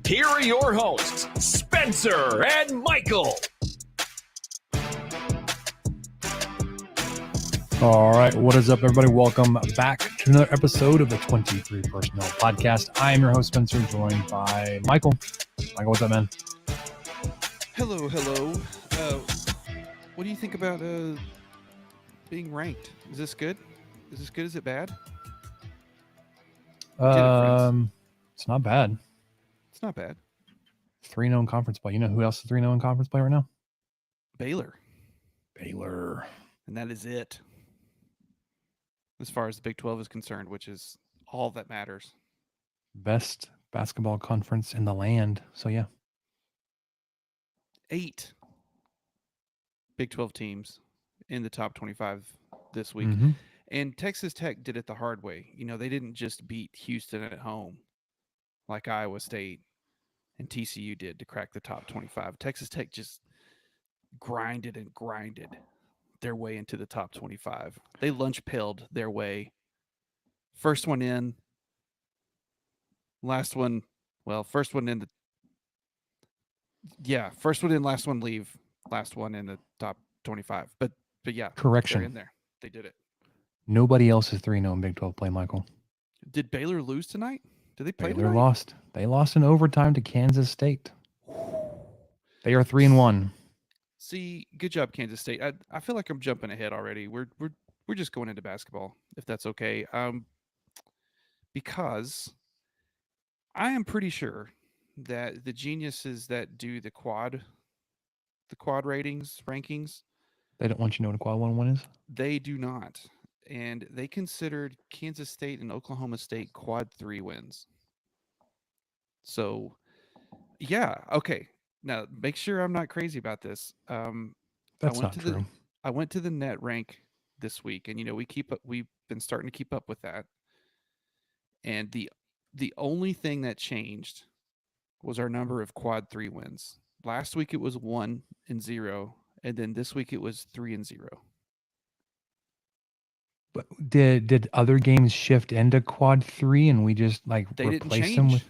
here are your hosts, Spencer and Michael. All right, what is up, everybody? Welcome back to another episode of the 23 Personnel Podcast. I am your host, Spencer, joined by Michael. Michael, what's up, man? Hello. What do you think about being ranked? Is this good? Is this good? Is it bad? It's not bad. It's not bad. 3-0 in conference play. You know who else is 3-0 in conference play right now? Baylor. And that is it. As far as the Big 12 is concerned, which is all that matters. Best basketball conference in the land. So, yeah. 8 Big 12 teams in the top 25 this week. Mm-hmm. And Texas Tech did it the hard way. You know, they didn't just beat Houston at home like Iowa State and TCU did to crack the top 25. Texas Tech just grinded their way into the top 25. They lunch-pailed their way. First one in, last one, well, first one in, first one in, last one leave, last one in the top 25. But yeah, Correction. they're in there. They did it. Nobody else is 3-0 in Big 12 play, Michael. Did Baylor lose tonight? Did they play Baylor tonight? lost. They lost in overtime to Kansas State. They are 3-1. See, good job, Kansas State. I feel like I'm jumping ahead already. We're just going into basketball, if that's okay. Because I am pretty sure that the geniuses that do the quad rankings, They don't want you to know what a quad 1 is? they do not. And they considered Kansas State and Oklahoma State quad 3 wins. So, yeah, okay. Now, make sure I'm not crazy about this. That's not true. I went to the net rank this week, and we've been starting to keep up with that. And the only thing that changed was our number of quad 3 wins. Last week it was 1-0, and then this week it was 3-0. But did other games shift into quad 3 and we just like They didn't replace change. them with?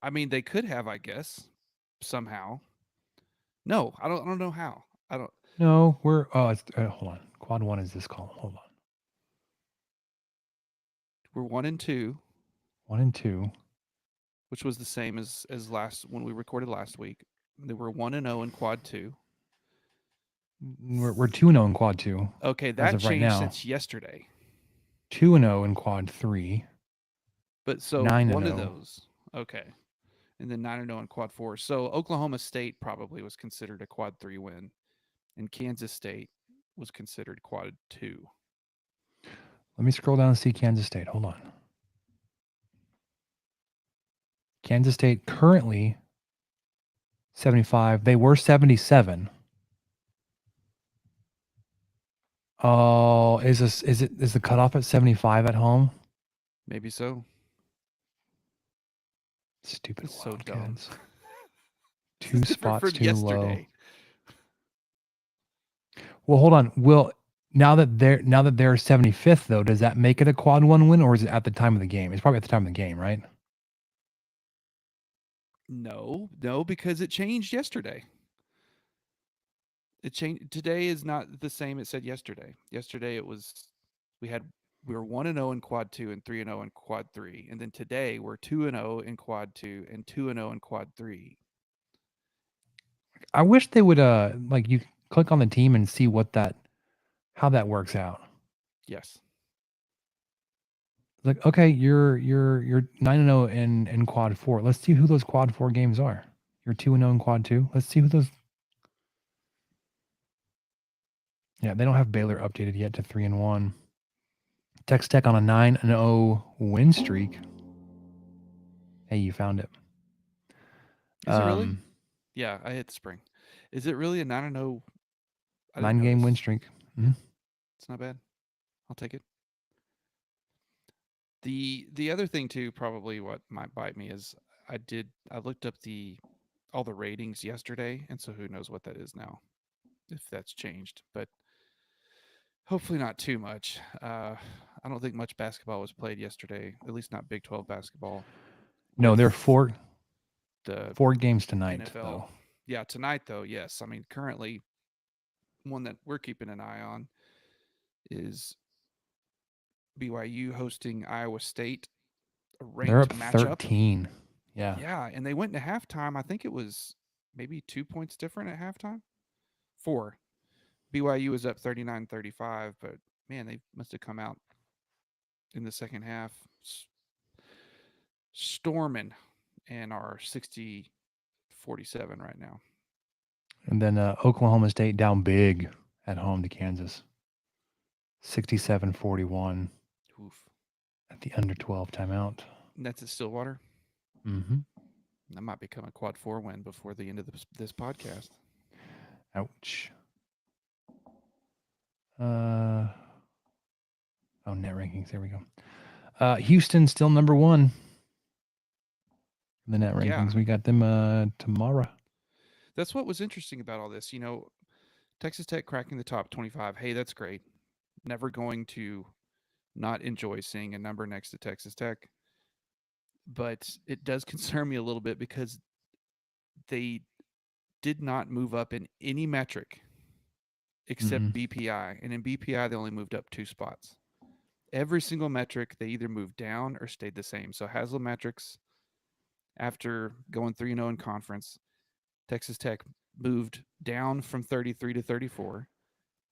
I mean, they could have, I guess, somehow. No, I don't know how. I don't. No, we're hold on. Quad 1 is this column. Hold on. We're 1 and 2. 1 and 2. Which was the same as last when we recorded last week. They were 1-0 in quad 2. We're 2-0 in quad 2. Okay, that of right changed now. since yesterday. 2-0 in quad 3. But so 9-0. one of those. Okay. And then 9-0 in quad 4. So Oklahoma State probably was considered a quad 3 win. And Kansas State was considered quad 2. Let me scroll down and see Kansas State. Hold on. Kansas State currently 75. They were 77. Oh, is the cutoff at 75 at home? Maybe so. Stupid It's so dumb. Wildcats. 2 spots too low. Well, hold on. Now that they're 75th though, does that make it a quad 1 win, or is it at the time of the game? It's probably at the time of the game, right? No, because it changed yesterday. It changed. Today is not the same it said yesterday. Yesterday it was we were 1-0 in quad 2 and 3-0 in quad 3. And then today we're 2-0 in quad 2 and 2-0 in quad 3. I wish they would like you click on the team and see how that works out. Yes. Like, okay, you're 9-0 in quad 4. Let's see who those quad 4 games are. You're 2-0 in quad 2. Let's see who those. Yeah, they don't have Baylor updated yet to 3-1. Texas Tech on a 9-0 win streak. Hey, you found it. Is it really? Yeah, I hit the spring. Is it really a 9-0? 9-game win streak? Mm-hmm. It's not bad. I'll take it. The other thing too, probably what might bite me is I looked up all the ratings yesterday, and so who knows what that is now, if that's changed. But hopefully not too much. I don't think much basketball was played yesterday, at least not Big 12 basketball. No, there are 4 the 4 games tonight, NFL. though. Yeah, tonight though, yes. I mean, currently, one that we're keeping an eye on is BYU hosting Iowa State, a They're ranked up matchup. 13. Yeah. Yeah, and they went into halftime. I think it was maybe 2 points different at halftime. 4. BYU was up 39-35, but man, they must have come out in the second half storming and are 60-47 right now. And then Oklahoma State down big at home to Kansas. 67-41 Oof. at the under 12 timeout. And that's at Stillwater. Mm-hmm. That might become a quad 4 win before the end of this podcast. Ouch. Oh, net rankings. There we go. Houston still number 1. The net rankings. Yeah. We got them tomorrow. That's what was interesting about all this. Texas Tech cracking the top 25. Hey, that's great. Never going to not enjoy seeing a number next to Texas Tech. But it does concern me a little bit because they did not move up in any metric except BPI. And in BPI, they only moved up 2 spots. Every single metric, they either moved down or stayed the same. So Haslametrics, after going 3-0 in conference, Texas Tech moved down from 33 to 34.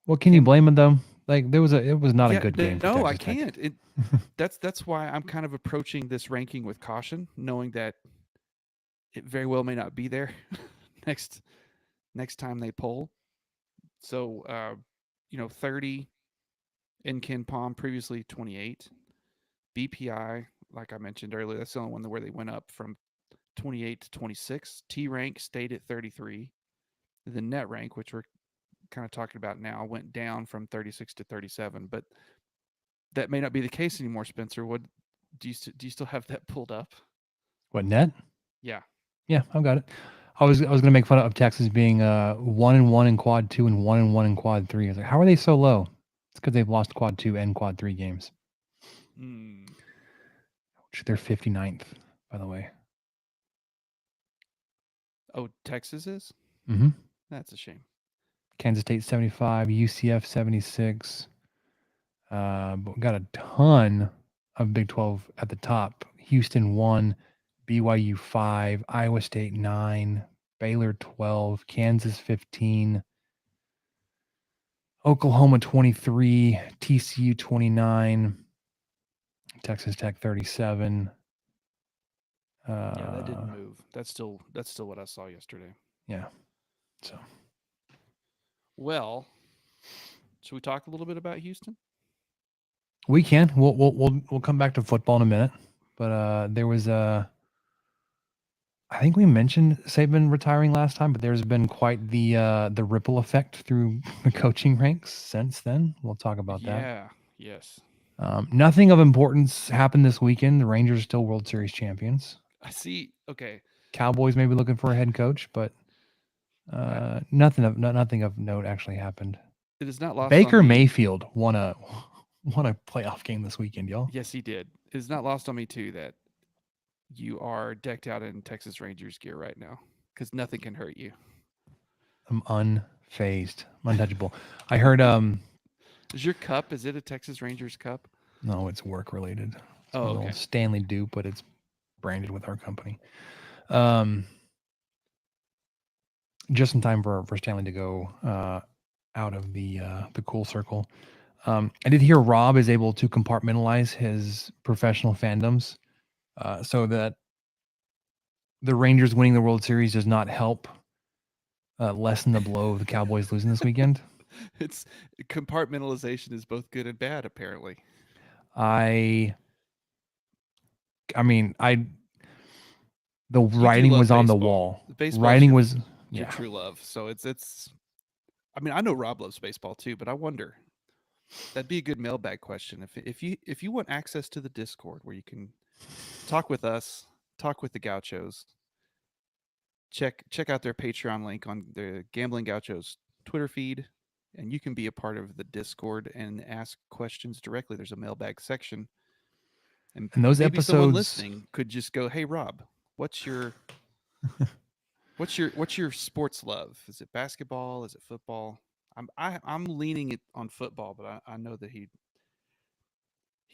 Well, can you blame it though? Like it was not a good game. No, I Texas Tech. can't. That's why I'm kind of approaching this ranking with caution, knowing that it very well may not be there next time they poll. So 30 in Ken Palm, previously 28. BPI, like I mentioned earlier, that's the only one where they went up from 28 to 26. T rank stayed at 33. The net rank, which we're kind of talking about now, went down from 36 to 37. But that may not be the case anymore, Spencer. What do you still have that pulled up? What, net? Yeah. Yeah, I've got it. I was going to make fun of Texas being 1-1 in quad 2 and 1-1 in quad 3. I was like, how are they so low? It's because they've lost quad 2 and quad 3 games. They're 59th, by the way. Oh, Texas is? Mm-hmm. That's a shame. Kansas State 75, UCF 76. But we got a ton of Big 12 at the top. Houston 1, BYU 5, Iowa State 9, Baylor 12, Kansas 15, Oklahoma 23, TCU 29, Texas Tech 37. Yeah, that didn't move. That's still what I saw yesterday. Yeah. So. Well, should we talk a little bit about Houston? We can. We'll come back to football in a minute. But there was I think we mentioned Saban retiring last time, but there's been quite the ripple effect through the coaching ranks since then. We'll talk about that. Yeah. Yes. Nothing of importance happened this weekend. The Rangers are still World Series champions. I see. Okay. Cowboys may be looking for a head coach, but nothing of note actually happened. It is not lost. Baker Mayfield won a playoff game this weekend, y'all. Yes, he did. It's not lost on me too that you are decked out in Texas Rangers gear right now because nothing can hurt you. I'm unfazed, untouchable. I heard. Is your cup? Is it a Texas Rangers cup? No, it's work related. It's a little Stanley dupe, but it's branded with our company. Just in time for Stanley to go out of the cool circle. I did hear Rob is able to compartmentalize his professional fandoms so that the Rangers winning the World Series does not help lessen the blow of the Cowboys losing this weekend. It's compartmentalization is both good and bad, apparently. The writing was on the wall. Baseball writing was your true love. So it's. I know Rob loves baseball too, but I wonder. That'd be a good mailbag question. If you want access to the Discord where you can talk with us, talk with the Gauchos, check out their Patreon link on the Gambling Gauchos Twitter feed, and you can be a part of the Discord and ask questions directly. There's a mailbag section. And those maybe episodes, someone listening could just go, "Hey Rob, what's your What's your sports love? Is it basketball? Is it football? I'm leaning it on football, but I know that he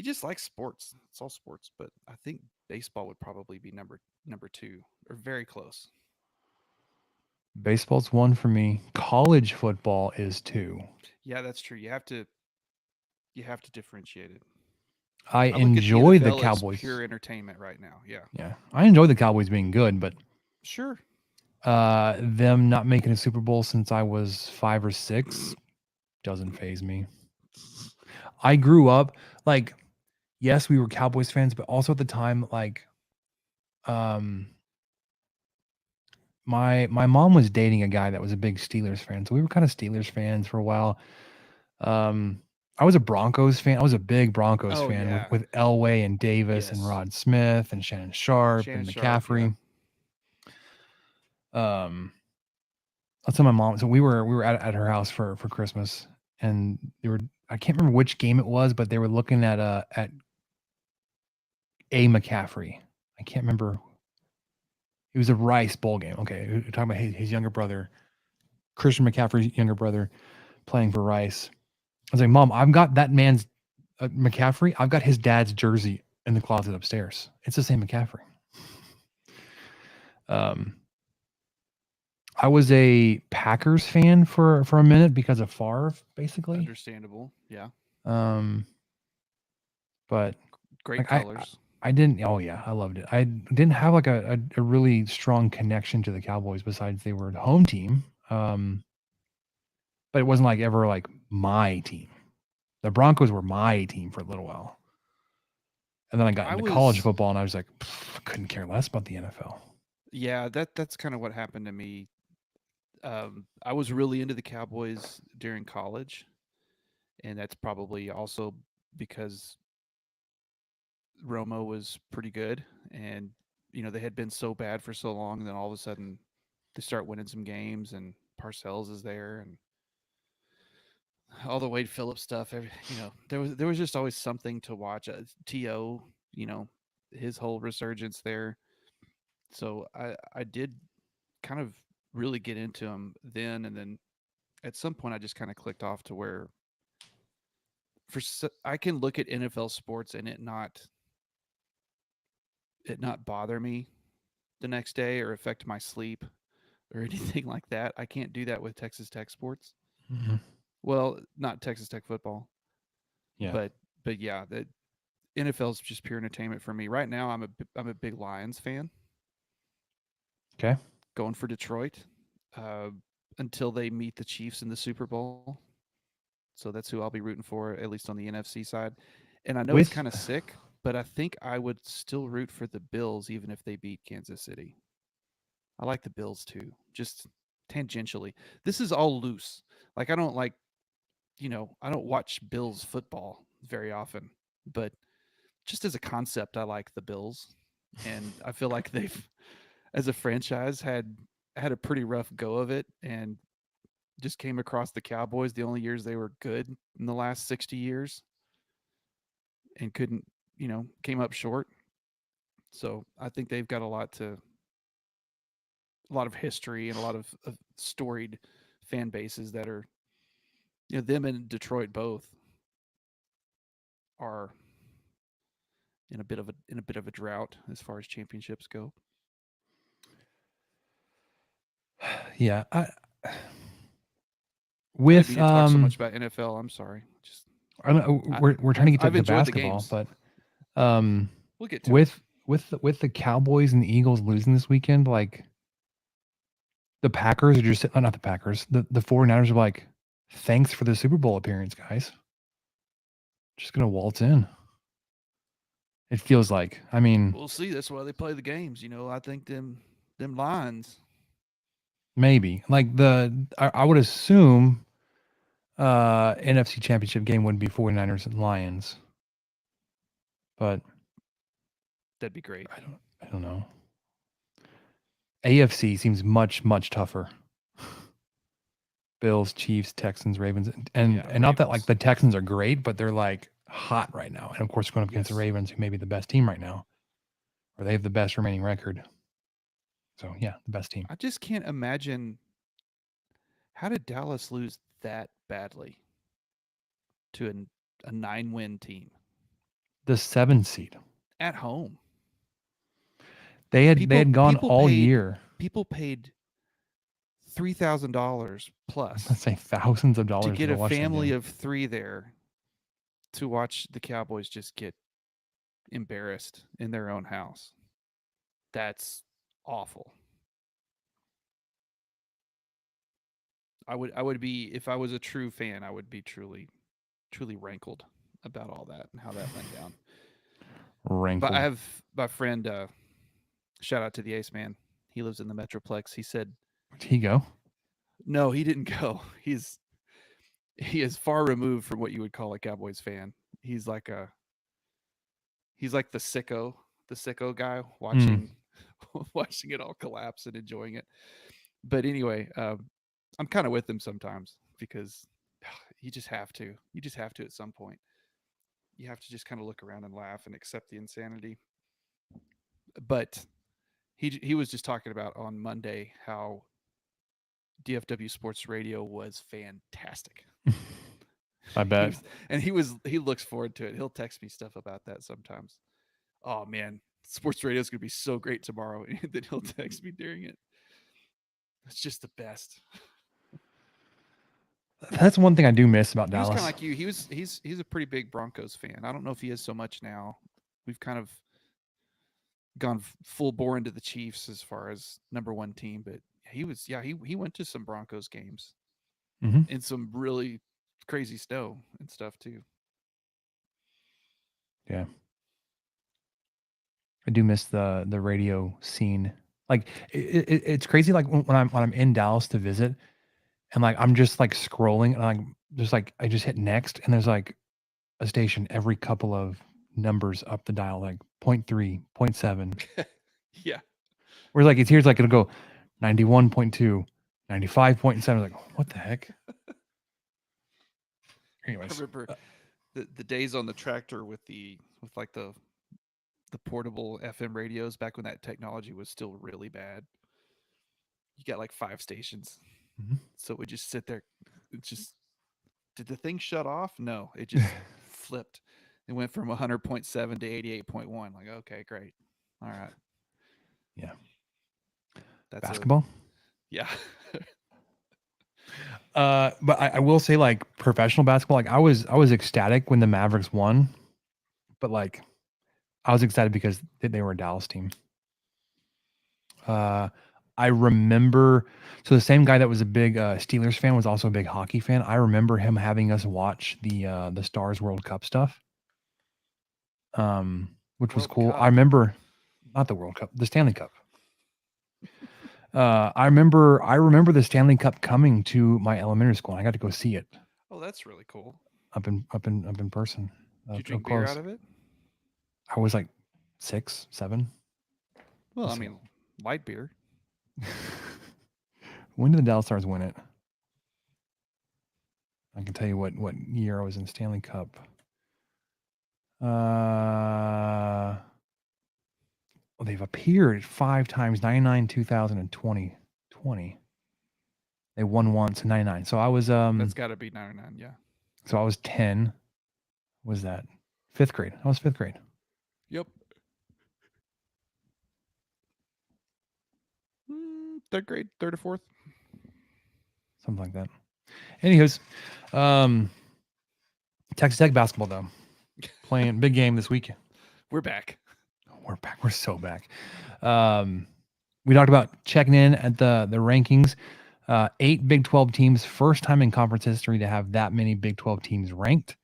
just likes sports. It's all sports, but I think baseball would probably be number two or very close. Baseball's 1 for me. College football is 2. Yeah, that's true. You have to differentiate it. I I look at the enjoy the NFL as Cowboys. pure entertainment right now. Yeah, Yeah, I enjoy the Cowboys being good, but sure. them not making a Super Bowl since I was 5 or 6 doesn't faze me. I grew up like, yes, we were Cowboys fans, but also at the time, like, um, my mom was dating a guy that was a big Steelers fan, so we were kind of Steelers fans for a while. I was a Broncos fan. I was a big Broncos Oh fan yeah, with Elway and Davis and yes. Rod Smith and Shannon Sharp Shannon and Sharp. Yeah. McCaffrey. That's what my mom. So we were at her house for Christmas, and they were. I can't remember which game it was, but they were looking at a McCaffrey. I can't remember. It was a Rice bowl game. Okay, we're talking about his younger brother, Christian McCaffrey's younger brother, playing for Rice. I was like, Mom, I've got that man's McCaffrey. I've got his dad's jersey in the closet upstairs. It's the same McCaffrey. I was a Packers fan for a minute because of Favre, basically. Understandable. Yeah. But Great like, colors. I didn't. Oh yeah, I loved it. I didn't have like a really strong connection to the Cowboys besides they were the home team. But it wasn't like ever like my team. The Broncos were my team for a little while, and then I got into college football, and I was like, couldn't care less about the NFL. Yeah, that's kind of what happened to me. I was really into the Cowboys during college, and that's probably also because Romo was pretty good, and they had been so bad for so long, and then all of a sudden they start winning some games, and Parcells is there, and all the Wade Phillips stuff. There was just always something to watch. To his whole resurgence there. So I did kind of really get into him then, and then at some point I just kind of clicked off to where I can look at NFL sports and it not bother me the next day or affect my sleep or anything like that. I can't do that with Texas Tech sports. Mm-hmm. Well, not Texas Tech football. Yeah. But yeah, the NFL is just pure entertainment for me. Right now I'm a big Lions fan. Okay. Going for Detroit until they meet the Chiefs in the Super Bowl. So that's who I'll be rooting for, at least on the NFC side. And I know it's kind of sick, but I think I would still root for the Bills even if they beat Kansas City. I like the Bills too, just tangentially. This is all loose. Like I don't watch Bills football very often, but just as a concept, I like the Bills. And I feel like they've, as a franchise, had a pretty rough go of it and just came across the Cowboys the only years they were good in the last 60 years and couldn't, came up short. So I think they've got a lot of history and a lot of storied fan bases that are, them and Detroit both are in a bit of a drought as far as championships go. Yeah. With talk so much about NFL, I'm sorry. Just we're trying to get to basketball, but we'll get to with the Cowboys and the Eagles losing this weekend, like the Packers are just not the Packers, the 49ers are like, thanks for the Super Bowl appearance, guys. Just gonna waltz in. It feels like. I mean, we'll see. That's why they play the games. I think them lines. Maybe like I would assume NFC Championship game would be 49ers and Lions, but that'd be great. I don't know. AFC seems much tougher. Bills, Chiefs, Texans, Ravens, and not that like the Texans are great, but they're like hot right now. And of course, going up against the Ravens, who may be the best team right now, or they have the best remaining record. So yeah, the best team. I just can't imagine, how did Dallas lose that badly to a 9-win team The 7 seed. at home? They had gone all paid, year. People paid $3,000 Let's plus say thousands of to dollars get to a watch that family game. of 3 there to watch the Cowboys just get embarrassed in their own house. That's awful. I would be, if I was a true fan, I would be truly rankled about all that and how that went down. But I Rankled. have my friend, shout out to the Ace Man. He lives in the Metroplex. He said, Did he go? no, he didn't go. He is far removed from what you would call a Cowboys fan. He's like the sicko guy watching watching it all collapse and enjoying it. But anyway, I'm kind of with him sometimes because you just have to. You just have to at some point. You have to just kind of look around and laugh and accept the insanity. But he was just talking about on Monday how DFW Sports Radio was fantastic. I bet. He looks forward to it. He'll text me stuff about that sometimes. Oh man, sports radio is going to be so great tomorrow. And then he'll text me during it. It's just the best. That's one thing I do miss about He was Dallas. kind of like you. He's a pretty big Broncos fan. I don't know if he is so much now. We've kind of gone full bore into the Chiefs as far as number one team, but he went to some Broncos games and some really crazy snow and stuff too. Yeah. I do miss the radio scene. Like it's crazy. Like when I'm in Dallas to visit, and like I'm just like scrolling, and I'm just like I just hit next, and there's like a station every couple of numbers up the dial, like 0.3, 0.7. Yeah. Whereas like here's like it'll go 91.2, 95.7. Like what the heck? Anyways, I remember the days on the tractor with like the portable FM radios back when that technology was still really bad. You got like 5 stations. Mhm. So we just sit there. Did the thing shut off? No, it just flipped. It went from 100.7 to 88.1. Like, okay, great. All right. Yeah. That's Basketball. Yeah. But I will say, like professional basketball, like I was ecstatic when the Mavericks won, but like I was excited because they were a Dallas team. I remember, so the same guy that was a big Steelers fan was also a big hockey fan. I remember him having us watch the Stars World Cup stuff, which was World cool. Cup. I remember, not the World Cup, the Stanley Cup. I remember the Stanley Cup coming to my elementary school. And I got to go see it Oh, that's really cool. up in person. Did you Up drink beer close. out of it? I was like 6, 7. Well, Let's I see. mean, light beer. When did the Dallas Stars win it? I can tell you what year I was in Stanley Cup. Well, they've appeared 5 times, 99, 2000, and 2020. They won once in 99. So I was That's got to be 99, yeah. so I was 10. Was that 5th grade? I was 5th grade. Yep. 3rd grade, 3rd or 4th. Something like that. Anyways, Texas Tech basketball though. Playing big game this weekend. We're back. We're back. We're so back. We talked about checking in at the rankings. 8 Big 12 teams, first time in conference history to have that many Big 12 teams ranked.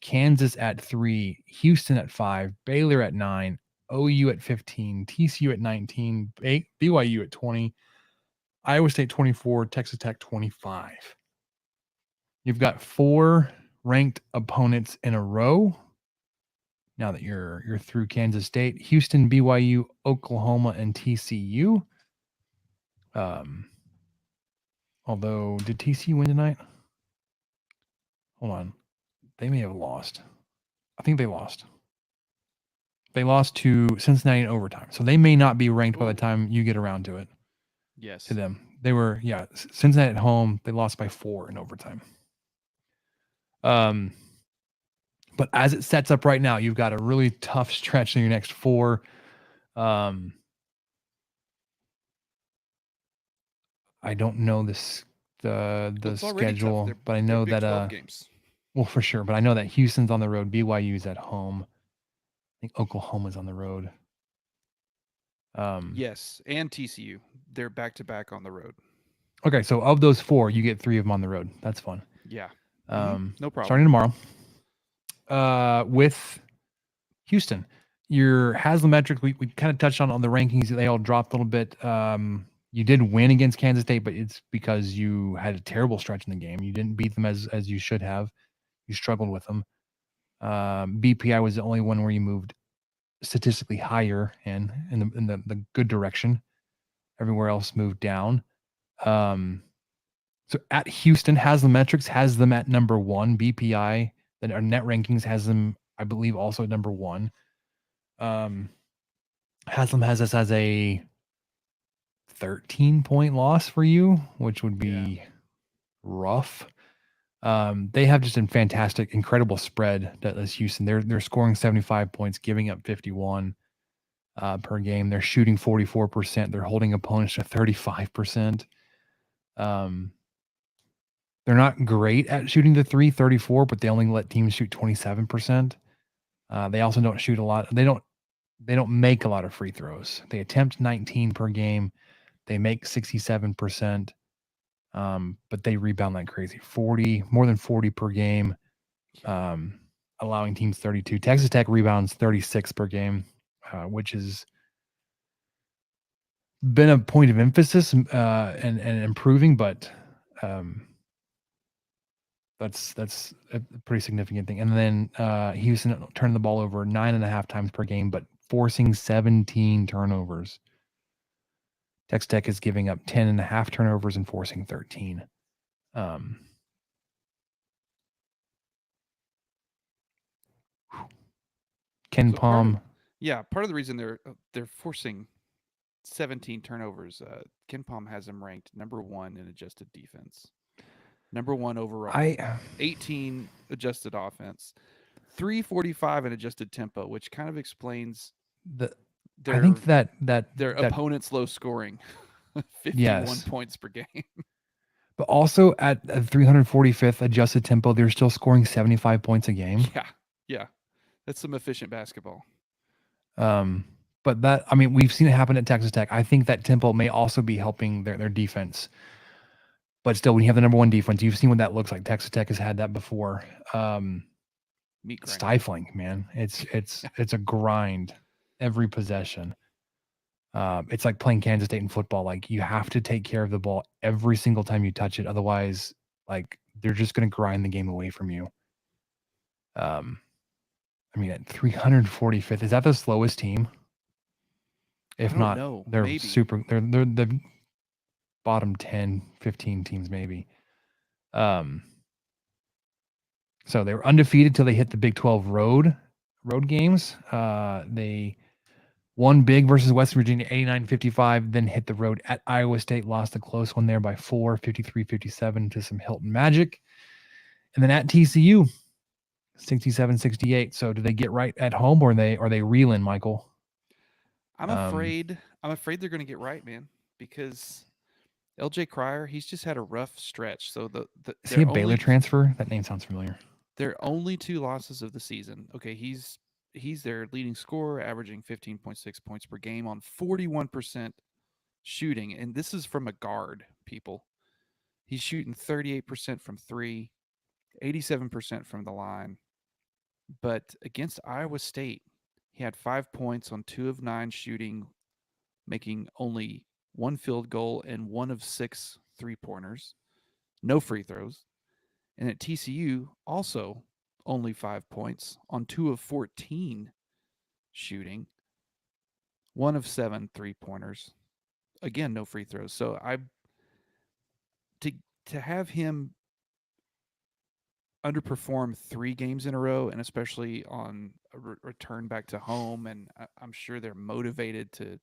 Kansas at 3, Houston at 5, Baylor at 9, OU at 15, TCU at 19, BYU at 20, Iowa State 24, Texas Tech 25. You've got 4 ranked opponents in a row. Now that you're through Kansas State, Houston, BYU, Oklahoma, and TCU. Although, did TCU win tonight? Hold on. They may have lost. I think they lost. They lost to Cincinnati in overtime, so they may not be ranked by the Ooh. time you get around to it. Yes. To them, they were Cincinnati at home. They lost by 4 in overtime. But as it sets up right now, you've got a really tough stretch in your next 4. I don't know the It's already tough. schedule, but I They're know Big that 12 games. well, for sure, but I know that Houston's on the road, BYU's at home. I think Oklahoma's on the road. Yes, and TCU. They're back to back on the road. Okay, so of those 4, you get 3 of them on the road. That's fun. Yeah. No problem. Starting tomorrow. With Houston, your Haslametrics, we kind of touched on the rankings. They all dropped a little bit. You did win against Kansas State, but it's because you had a terrible stretch in the game. You didn't beat them as you should have. You struggled with them. BPI was the only one where you moved statistically higher and in the good direction. Everywhere else moved down. So at Houston, Haslametrics has them at number 1. BPI, then our net rankings has them, I believe, also at number 1. Haslam has us as a 13-point loss for you, which would be rough. They have just a fantastic, incredible spread that is Houston. They're scoring 75 points, giving up 51 per game. They're shooting 44%. They're holding opponents to 35%. They're not great at shooting the 34, but they only let teams shoot 27%. They also don't shoot a lot. They don't make a lot of free throws. They attempt 19 per game. They make 67%. But they rebound like crazy. More than 40 per game. Allowing teams 32. Texas Tech rebounds 36 per game, which has been a point of emphasis and improving, but that's a pretty significant thing. And then Houston turned the ball over 9.5 times per game, but forcing 17 turnovers. Texas Tech is giving up 10.5 turnovers and forcing 13. Ken Palm. Part of the reason they're forcing 17 turnovers. Ken Palm has them ranked number 1 in adjusted defense, number 1 overall. 18 adjusted offense, 345 in adjusted tempo, which kind of explains I think that their opponent's low scoring, 51 points per game. But also at 345th adjusted tempo, they're still scoring 75 points a game. Yeah. That's some efficient basketball. But that, I mean, we've seen it happen at Texas Tech. I think that tempo may also be helping their defense. But still, when you have the number 1 defense, you've seen what that looks like. Texas Tech has had that before. Stifling, man. It's a grind every possession. It's like playing Kansas State in football. Like, you have to take care of the ball every single time you touch it. Otherwise, like, they're just going to grind the game away from you. I mean, at 345th, is that the slowest team? If not, they're maybe. They're the bottom 10, 15 teams maybe. So they were undefeated till they hit the Big 12 road games. They won big versus West Virginia 89-55, then hit the road at Iowa State, lost a close one there by 4, 53-57 to some Hilton Magic. And then at TCU, 67-68. So do they get right at home, or are they reeling, Michael? I'm afraid they're going to get right, man, because LJ Cryer, he's just had a rough stretch. So is he a Baylor transfer? That name sounds familiar. Their only 2 losses of the season. Okay, he's their leading scorer, averaging 15.6 points per game on 41% shooting, and this is from a guard. People, he's shooting 38% from 3, 87% from the line. But against Iowa State, he had 5 points on 2 of 9 shooting, making only 1 field goal and 1 of 6 3-pointers, no free throws. And at TCU, also only 5 points on 2 of 14 shooting, 1 of 7 3-pointers. Again, no free throws. So to have him underperformed 3 games in a row, and especially on a return back to home. And I'm sure they're motivated to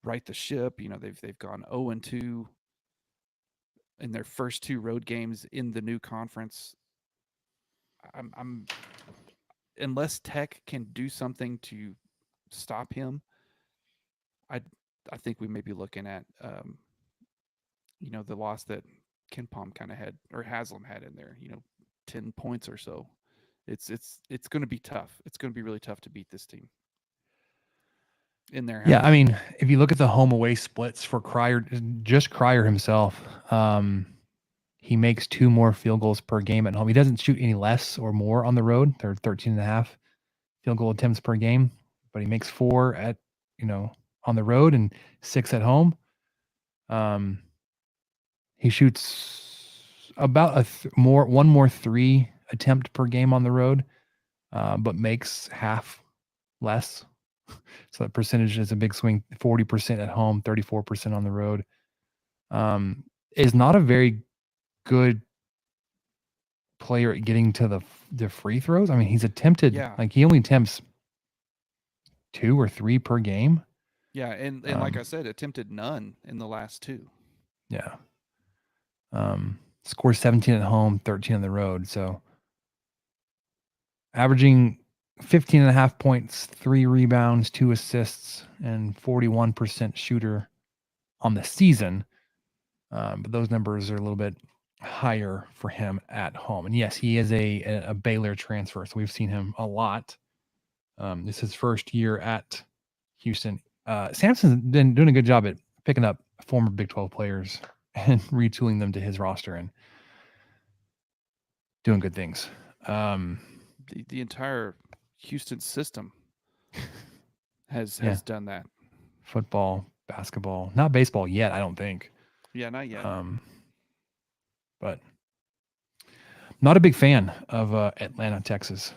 right the ship. You know, they've gone 0-2 in their first 2 road games in the new conference. I'm unless Tech can do something to stop him, I I think we may be looking at the loss that Ken Palm kind of had, or Haslam had in there. 10 points or so. It's going to be tough. It's going to be really tough to beat this team in their house. Yeah, I mean, if you look at the home away splits for Cryer, just Cryer himself, he makes 2 more field goals per game at home. He doesn't shoot any less or more on the road. They're 13.5 field goal attempts per game, but he makes 4 at on the road and 6 at home. He shoots about one more 3 attempt per game on the road, but makes half less. So that percentage is a big swing: 40% at home, 34% on the road. Is not a very good player at getting to the free throws. I mean, he's attempted he only attempts 2 or 3 per game. Yeah, and like I said, attempted none in the last 2. Yeah. Scores 17 at home, 13 on the road. So averaging 15.5 points, 3 rebounds, 2 assists, and 41% shooter on the season. But those numbers are a little bit higher for him at home. And yes, he is a Baylor transfer, so we've seen him a lot. This is his first year at Houston. Sampson's been doing a good job at picking up former Big 12 players and retooling them to his roster and doing good things. The entire Houston system has done that. Football, basketball, not baseball yet, I don't think. Yeah, not yet. But not a big fan of Atlanta, Texas.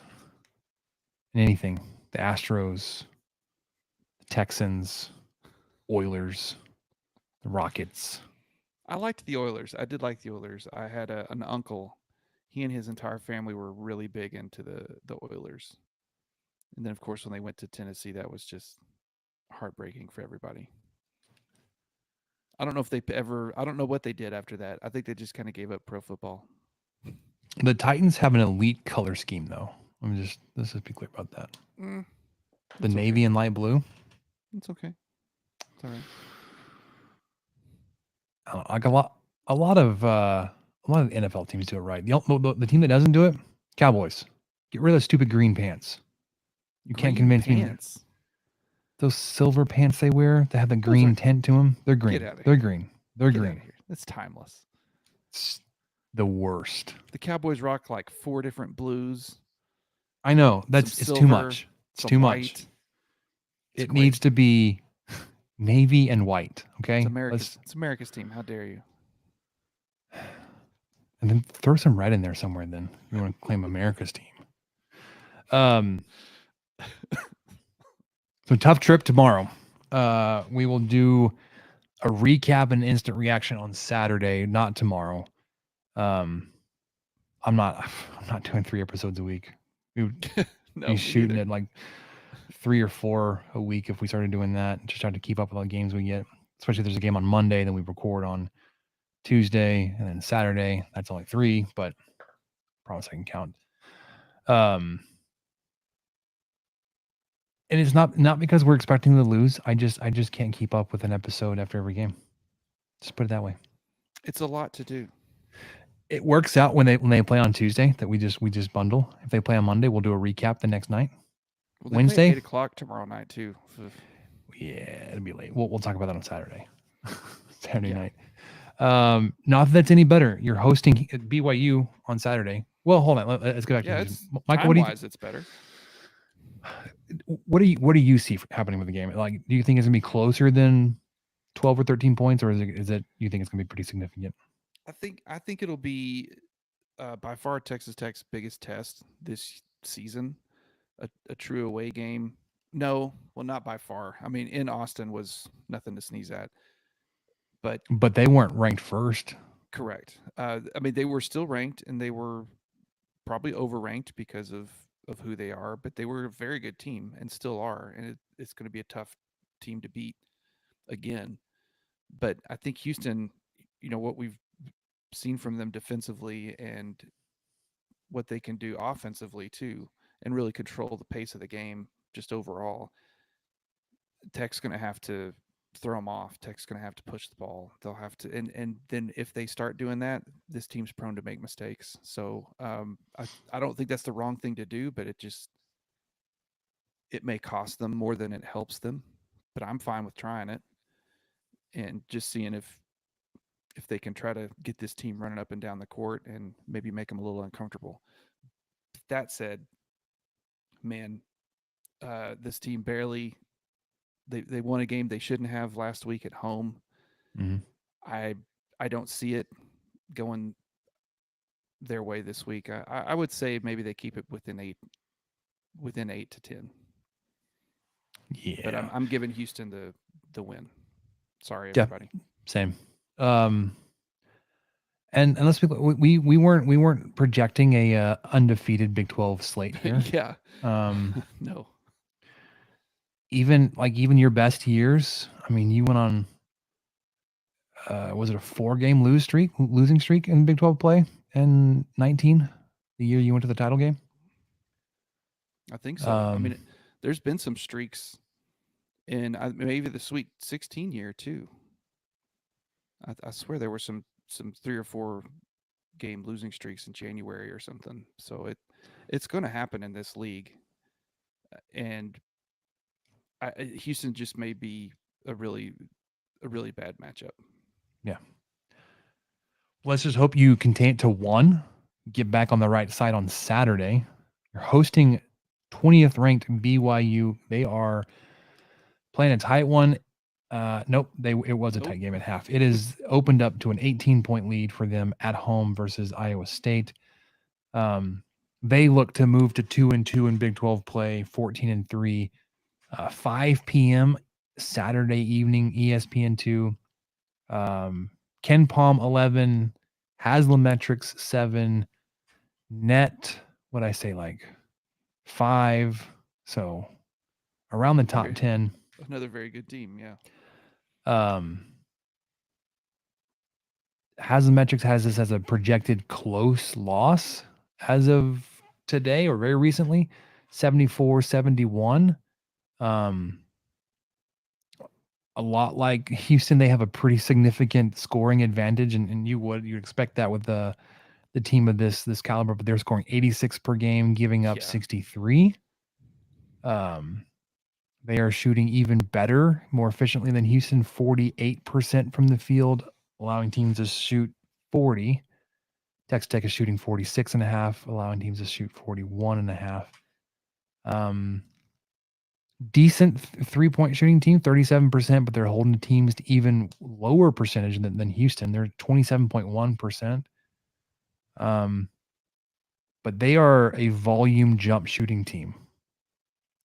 In anything. The Astros, the Texans, Oilers, the Rockets. I liked the Oilers. I did like the Oilers. I had an uncle. He and his entire family were really big into the Oilers. And then, of course, when they went to Tennessee, that was just heartbreaking for everybody. I don't know if I don't know what they did after that. I think they just kind of gave up pro football. The Titans have an elite color scheme, though. Let's just be clear about that. The navy and light blue. It's okay. It's all right. Like a lot of NFL teams do it right. The team that doesn't do it, Cowboys. Get rid of those stupid green pants. You can't convince me. Those silver pants they wear that have the green tint to them, they're green. They're green. They're green. That's timeless. It's the worst. The Cowboys rock like 4 different blues. I know. It's too much. It's too much. It needs to be navy and white. Okay. It's America's team. How dare you? And then throw some red in there somewhere. Then you want to claim America's team. So tough trip tomorrow. We will do a recap and instant reaction on Saturday, not tomorrow. I'm not doing 3 episodes a week. We would be shooting at like 3 or 4 a week if we started doing that. Just trying to keep up with all the games we get. Especially if there's a game on Monday, then we record on Tuesday, and then Saturday. That's only 3, but I promise I can count. And it's not because we're expecting to lose. I just can't keep up with an episode after every game. Just put it that way. It's a lot to do. It works out when they play on Tuesday that we just bundle. If they play on Monday, we'll do a recap the next night. Well, Wednesday, 8:00 tomorrow night too. Yeah, it'll be late. We'll talk about that on Saturday. Saturday night. Not that that's any better. You're hosting BYU on Saturday. Well, hold on. Let's go back to this. Michael. What do you it's better. What do you see happening with the game? Like, do you think it's gonna be closer than 12 or 13 points, or is it you think it's gonna be pretty significant? I think it'll be by far Texas Tech's biggest test this season. A true away game. No, well, not by far. I mean, in Austin was nothing to sneeze at. But they weren't ranked first. Correct. I mean, they were still ranked, and they were probably overranked because of who they are, but they were a very good team and still are, and it's going to be a tough team to beat again. But I think Houston, what we've seen from them defensively and what they can do offensively too, and really control the pace of the game just overall. Tech's going to have to throw them off. Tech's going to have to push the ball. They'll have to, and then if they start doing that, this team's prone to make mistakes. So I don't think that's the wrong thing to do, but it may cost them more than it helps them. But I'm fine with trying it and just seeing if they can try to get this team running up and down the court and maybe make them a little uncomfortable. That said, man, this team barely they won a game they shouldn't have last week at home. Mm-hmm. I don't see it going their way this week. I would say maybe they keep it within 8 to 10. Yeah, but I'm giving Houston the win. Sorry, yeah, everybody. Same. And let's be we weren't projecting a undefeated Big 12 slate here. Yeah. No. Even your best years. I mean, you went on. Was it a 4-game losing streak in Big 12 play in 19? The year you went to the title game. I think so. I mean, there's been some streaks in maybe the Sweet 16 year too. I swear there were some 3 or 4 game losing streaks in January or something. So it's going to happen in this league, and Houston just may be a really bad matchup. Yeah. Let's just hope you contain it to 1. Get back on the right side on Saturday. You're hosting 20th ranked BYU. They are playing a tight one. Nope, it was a tight game at half. It is opened up to an 18-point lead for them at home versus Iowa State. They look to move to 2-2 in Big 12 play, 14-3. 5 p.m. Saturday evening, ESPN2. Ken Palm 11, Haslametrics 7, Net, what I say, like 5. So around the top 10. Another very good team, yeah. Haslametrics has this as a projected close loss as of today or very recently, 74-71. A lot like Houston, they have a pretty significant scoring advantage, and you'd expect that with the team of this caliber, but they're scoring 86 per game, giving up 63. They are shooting even better, more efficiently than Houston, 48% from the field, allowing teams to shoot 40. Texas Tech is shooting 46.5, allowing teams to shoot 41.5. Decent 3-point shooting team, 37%, but they're holding teams to even lower percentage than Houston. They're 27.1%. But they are a volume jump shooting team.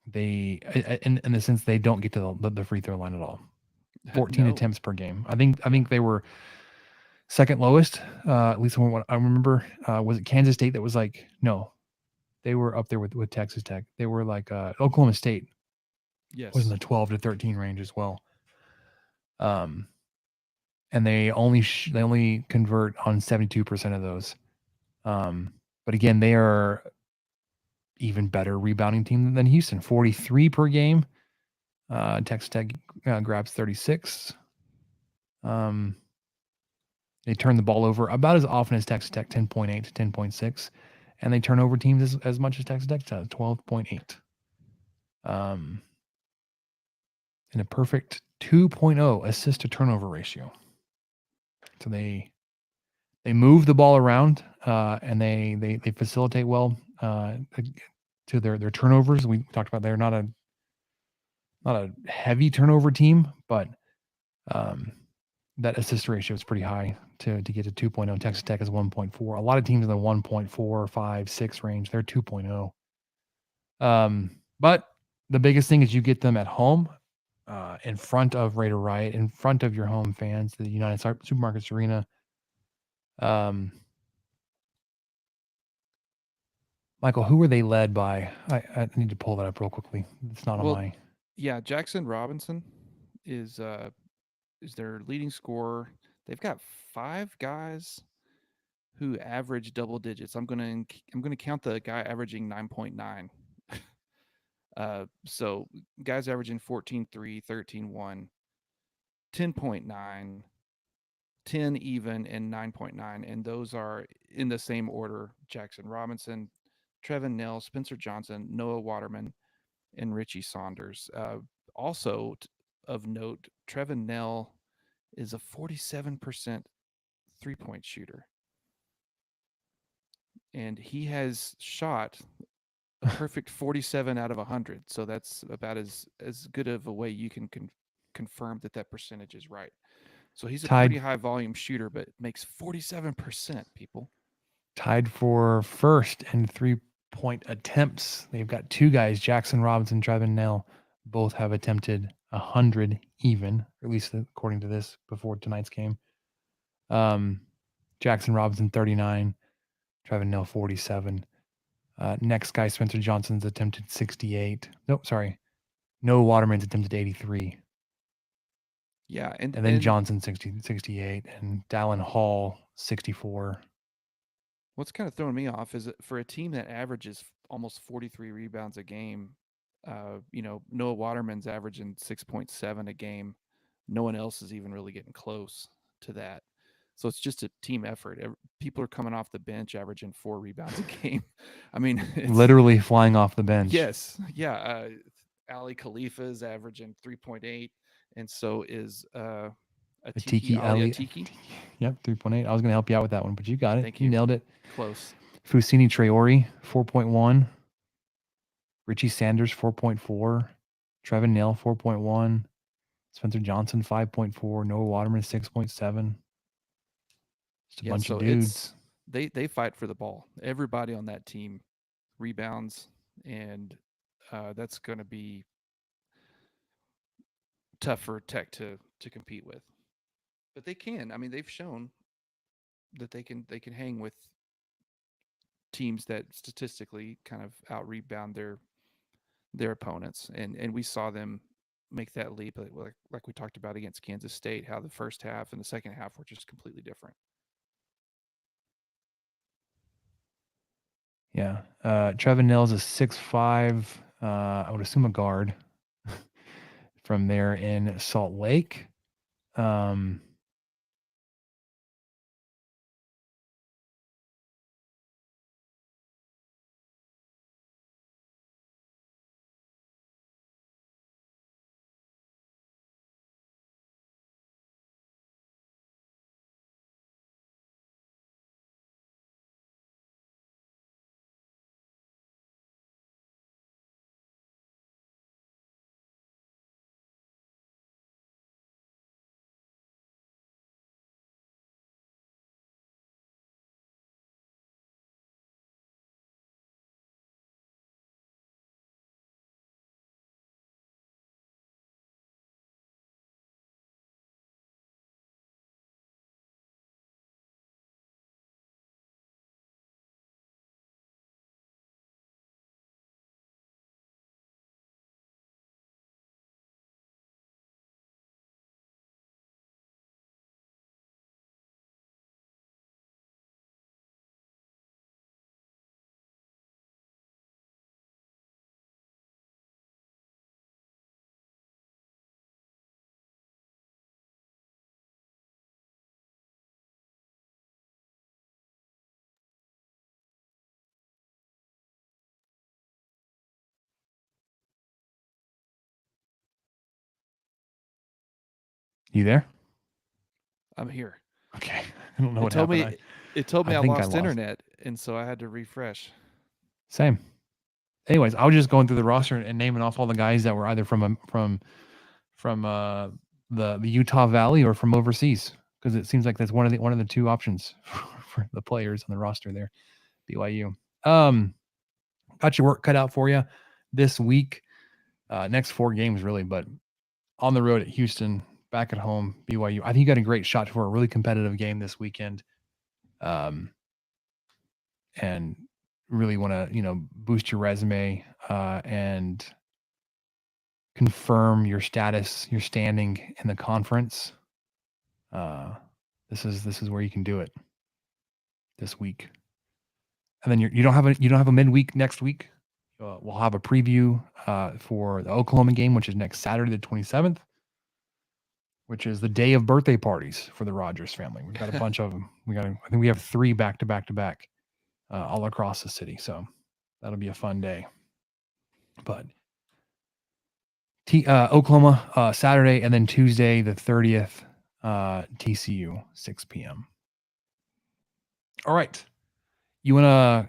They, in the sense, they don't get to the free throw line at all. 14 attempts per game. I think they were second lowest. At least what I remember. Was it Kansas State that was like, no, they were up there with Texas Tech. They were like Oklahoma State. Yes, was in the 12 to 13 range as well. And they only convert on 72% of those. But again, they are even better rebounding team than Houston. 43 per game. Texas Tech grabs 36. They turn the ball over about as often as Texas Tech, 10.8 to 10.6. And they turn over teams as much as Texas Tech does, 12.8. And a perfect 2.0 assist to turnover ratio. So they move the ball around and they facilitate well to their turnovers. We talked about they're not a heavy turnover team, but that assist ratio is pretty high to get to 2.0. Texas Tech is 1.4. A lot of teams in the 1.4, 5, 6 range. They're 2.0. But the biggest thing is you get them at home. In front of Raider Riot, in front of your home fans, the United Supermarkets Arena. Michael, who were they led by? I need to pull that up real quickly. It's not on Well, my. yeah, Jackson Robinson is their leading scorer. They've got 5 guys who average double digits. I'm gonna count the guy averaging 9.9. So guys averaging 14.3, 13.1, 10.9, 10 even, and 9.9, and those are in the same order: Jackson Robinson, Trevin Nell, Spencer Johnson, Noah Waterman, and Richie Saunders. Also of note, Trevin Nell is a 47% 3-point shooter, and he has shot a perfect 47 out of 100. So that's about as good of a way you can confirm that percentage is right. So he's a Tied pretty high volume shooter, but makes 47%, people. tied for first in 3-point attempts. They've got 2 guys, Jackson Robinson, Trevin Nell, both have attempted 100 even, or at least according to this before tonight's game. Jackson Robinson 39, Trevin Nell 47. Next guy, Spencer Johnson's attempted 68. Nope, sorry. Noah Waterman's attempted 83. Yeah, And then Johnson 68 and Dallin Hall 64. what's kind of throwing me off is that for a team that averages almost 43 rebounds a game, Noah Waterman's averaging 6.7 a game. No one else is even really getting close to that. So it's just a team effort. People are coming off the bench averaging 4 rebounds a game. I mean, Literally flying off the bench. Yes, yeah. Ali Khalifa is averaging 3.8, and so is Atiki Ali Atiki. Yep, 3.8. I was going to help you out with that one, but you got it. Thank you. Nailed it. Close. Fusini Traore 4.1. Richie Sanders 4.4. Trevin Nell 4.1. Spencer Johnson 5.4. Noah Waterman 6.7. Just a bunch of dudes. They fight for the ball. Everybody on that team rebounds, and that's going to be tough for Tech to compete with. But they can. I mean, they've shown that they can hang with teams that statistically kind of out rebound their opponents, and we saw them make that leap, like we talked about against Kansas State, how the first half and the second half were just completely different. Yeah. Trevin Nell's a 6'5", I would assume a guard from there in Salt Lake. You there? I'm here. Okay. I don't know what happened. It told me I think lost internet, and so I had to refresh. Same. Anyways, I was just going through the roster and naming off all the guys that were either from the Utah Valley or from overseas, because it seems like that's one of the 2 options for the players on the roster there. BYU. Got your work cut out for you this week. Next 4 games really, but on the road at Houston, back at home, BYU. I think you got a great shot for a really competitive game this weekend. And really want to boost your resume and confirm your status, your standing in the conference, this is where you can do it this week. And then you don't have a midweek next week. We'll have a preview for the Oklahoma game, which is next Saturday, the 27th, which is the day of birthday parties for the Rogers family. We've got a bunch of them. I think we have 3 back to back all across the city. So that'll be a fun day. But Oklahoma Saturday, and then Tuesday the 30th, TCU 6 p.m. All right, you want to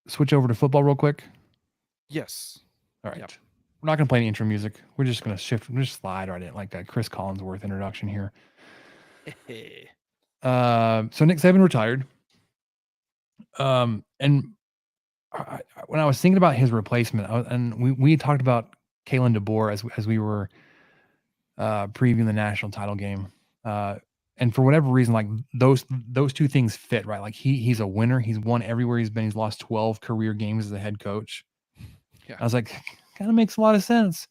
switch over to football real quick? Yes. All right. Yep. We're not going to play any intro music. We're just going to shift. We're just slide right in like a Chris Collinsworth introduction here. So Nick Saban retired. And when I was thinking about his replacement, and we talked about Kalen DeBoer as we were previewing the national title game. And for whatever reason, like those two things fit, right? Like he's a winner. He's won everywhere he's been. He's lost 12 career games as a head coach. Yeah. I was like, kind of makes a lot of sense.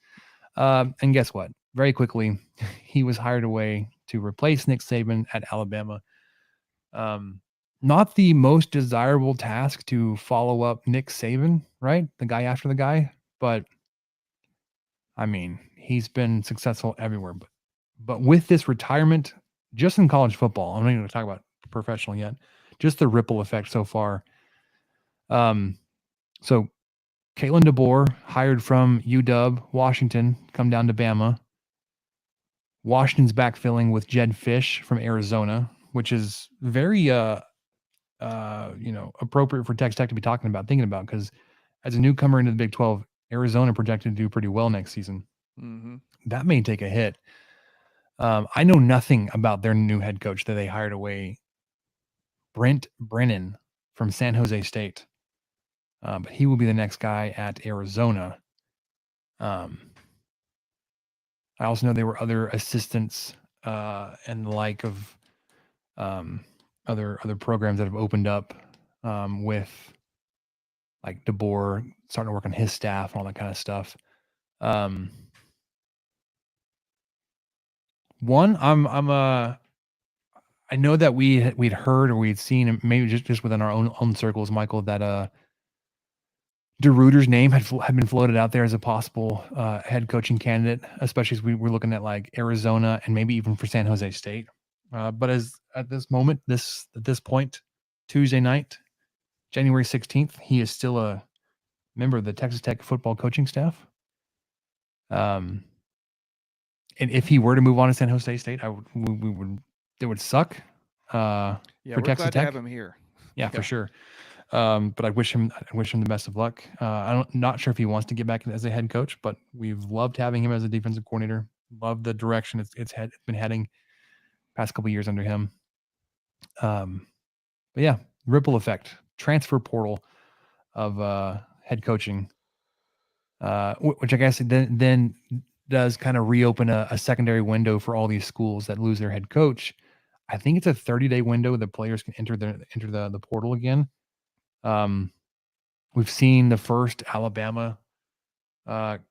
And guess what? Very quickly, he was hired away to replace Nick Saban at Alabama. Not the most desirable task to follow up Nick Saban, right? The guy after the guy. But I mean, he's been successful everywhere. But with this retirement, just in college football, I'm not even going to talk about professional yet, just the ripple effect so far. So Kalen DeBoer, hired from UW, Washington, come down to Bama. Washington's backfilling with Jed Fish from Arizona, which is very appropriate for Texas Tech to be thinking about, because as a newcomer into the Big 12, Arizona projected to do pretty well next season. Mm-hmm. That may take a hit. I know nothing about their new head coach that they hired away, Brent Brennan from San Jose State. But he will be the next guy at Arizona. I also know there were other assistants and the like of other programs that have opened up with like DeBoer starting to work on his staff and all that kind of stuff. I know that we'd heard or we'd seen, maybe just within our own circles, Michael, that DeRuyter's name had been floated out there as a possible head coaching candidate, especially as we were looking at like Arizona and maybe even for San Jose State. But at this point, Tuesday night, January 16th, he is still a member of the Texas Tech football coaching staff. And if he were to move on to San Jose State, it would suck. Yeah, for we're Texas glad Tech. to have him here. Yeah, for sure. But I wish him the best of luck. Not sure if he wants to get back as a head coach, but we've loved having him as a defensive coordinator. Love the direction it's been heading past couple of years under him. But yeah, ripple effect, transfer portal of head coaching, which I guess then does kind of reopen a secondary window for all these schools that lose their head coach. I think it's a 30-day window that players can enter the portal again. We've seen the first Alabama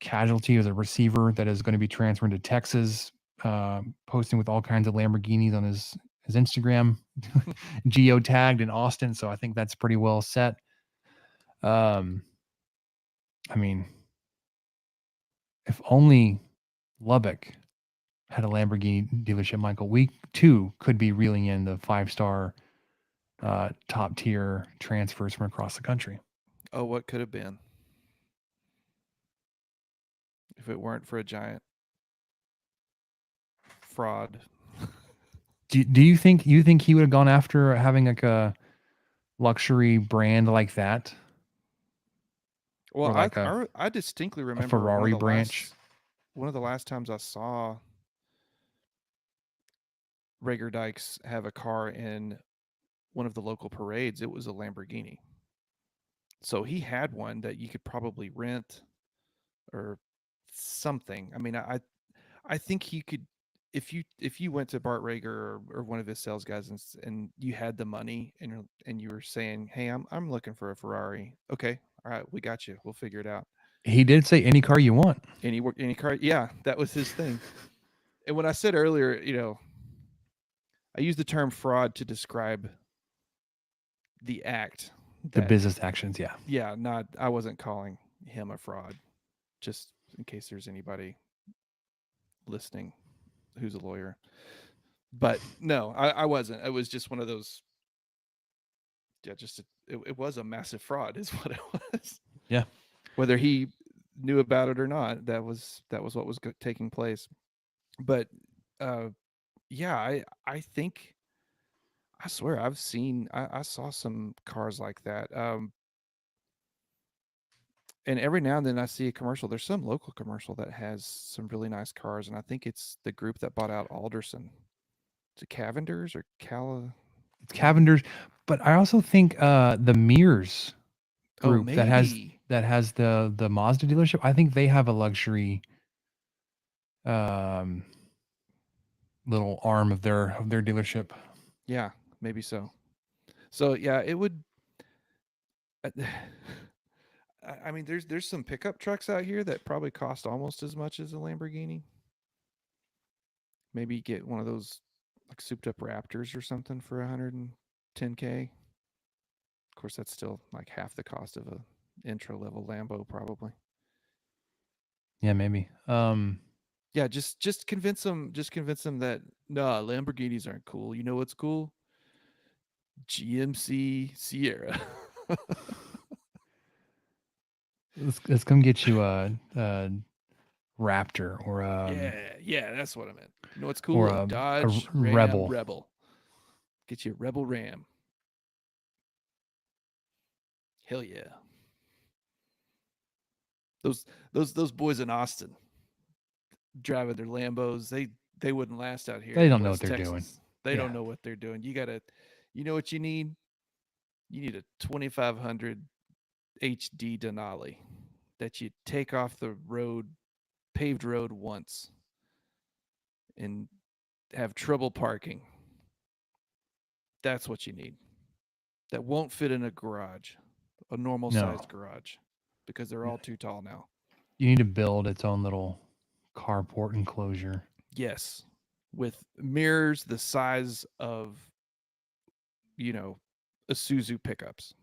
casualty as a receiver that is going to be transferred to Texas, posting with all kinds of Lamborghinis on his Instagram, geotagged in Austin. So I think that's pretty well set. I mean, if only Lubbock had a Lamborghini dealership, Michael, we too could be reeling in the 5-star top tier transfers from across the country. Oh, what could have been if it weren't for a giant fraud. Do you think he would have gone after having like a luxury brand like that? Well, like I distinctly remember Ferrari branch. One of the last times I saw Rager Dykes have a car in one of the local parades, it was a Lamborghini. So he had one that you could probably rent or something. I mean, I think he could if you went to Bart Rager or one of his sales guys and you had the money and you were saying, "Hey, I'm looking for a Ferrari." Okay, all right, we got you. We'll figure it out. He did say any car you want. Any car, yeah, that was his thing. And when I said earlier, I used the term fraud to describe the act. The That business actions, yeah. yeah, not I wasn't calling him a fraud, just in case there's anybody listening who's a lawyer. But no, I wasn't. It was just one of those. Yeah, it was a massive fraud, is what it was. Yeah. Whether he knew about it or not, that was what was taking place. But yeah, I think I swear I saw some cars like that. And every now and then I see a commercial. There's some local commercial that has some really nice cars, and I think it's the group that bought out Alderson. Is it Cavenders or Cala? It's Cavenders, but I also think the Mears Oh, group that maybe. has the Mazda dealership, I think they have a luxury um little arm of their dealership. Yeah, maybe so. So yeah, it would. I mean, there's some pickup trucks out here that probably cost almost as much as a Lamborghini. Maybe get one of those like souped up Raptors or something for 110K. Of course, that's still like half the cost of a intro level Lambo, probably. Yeah, maybe. Yeah, just convince them. Just convince them that nah, Lamborghinis aren't cool. You know what's cool? GMC Sierra. Let's come get you a Raptor or yeah, that's what I meant. You know what's or cool? A Dodge Ram Rebel. Rebel. Get you a Rebel Ram. Hell yeah. Those boys in Austin driving their Lambos, they wouldn't last out here They in don't know West what they're Texas. doing. They Yeah. don't know what they're doing. You know what you need? You need a 2500 HD Denali that you take off the paved road once and have trouble parking. That's what you need. That won't fit in a garage, a normal No. sized garage, because they're all too tall now. You need to build its own little carport enclosure. Yes, with mirrors the size of, Isuzu pickups.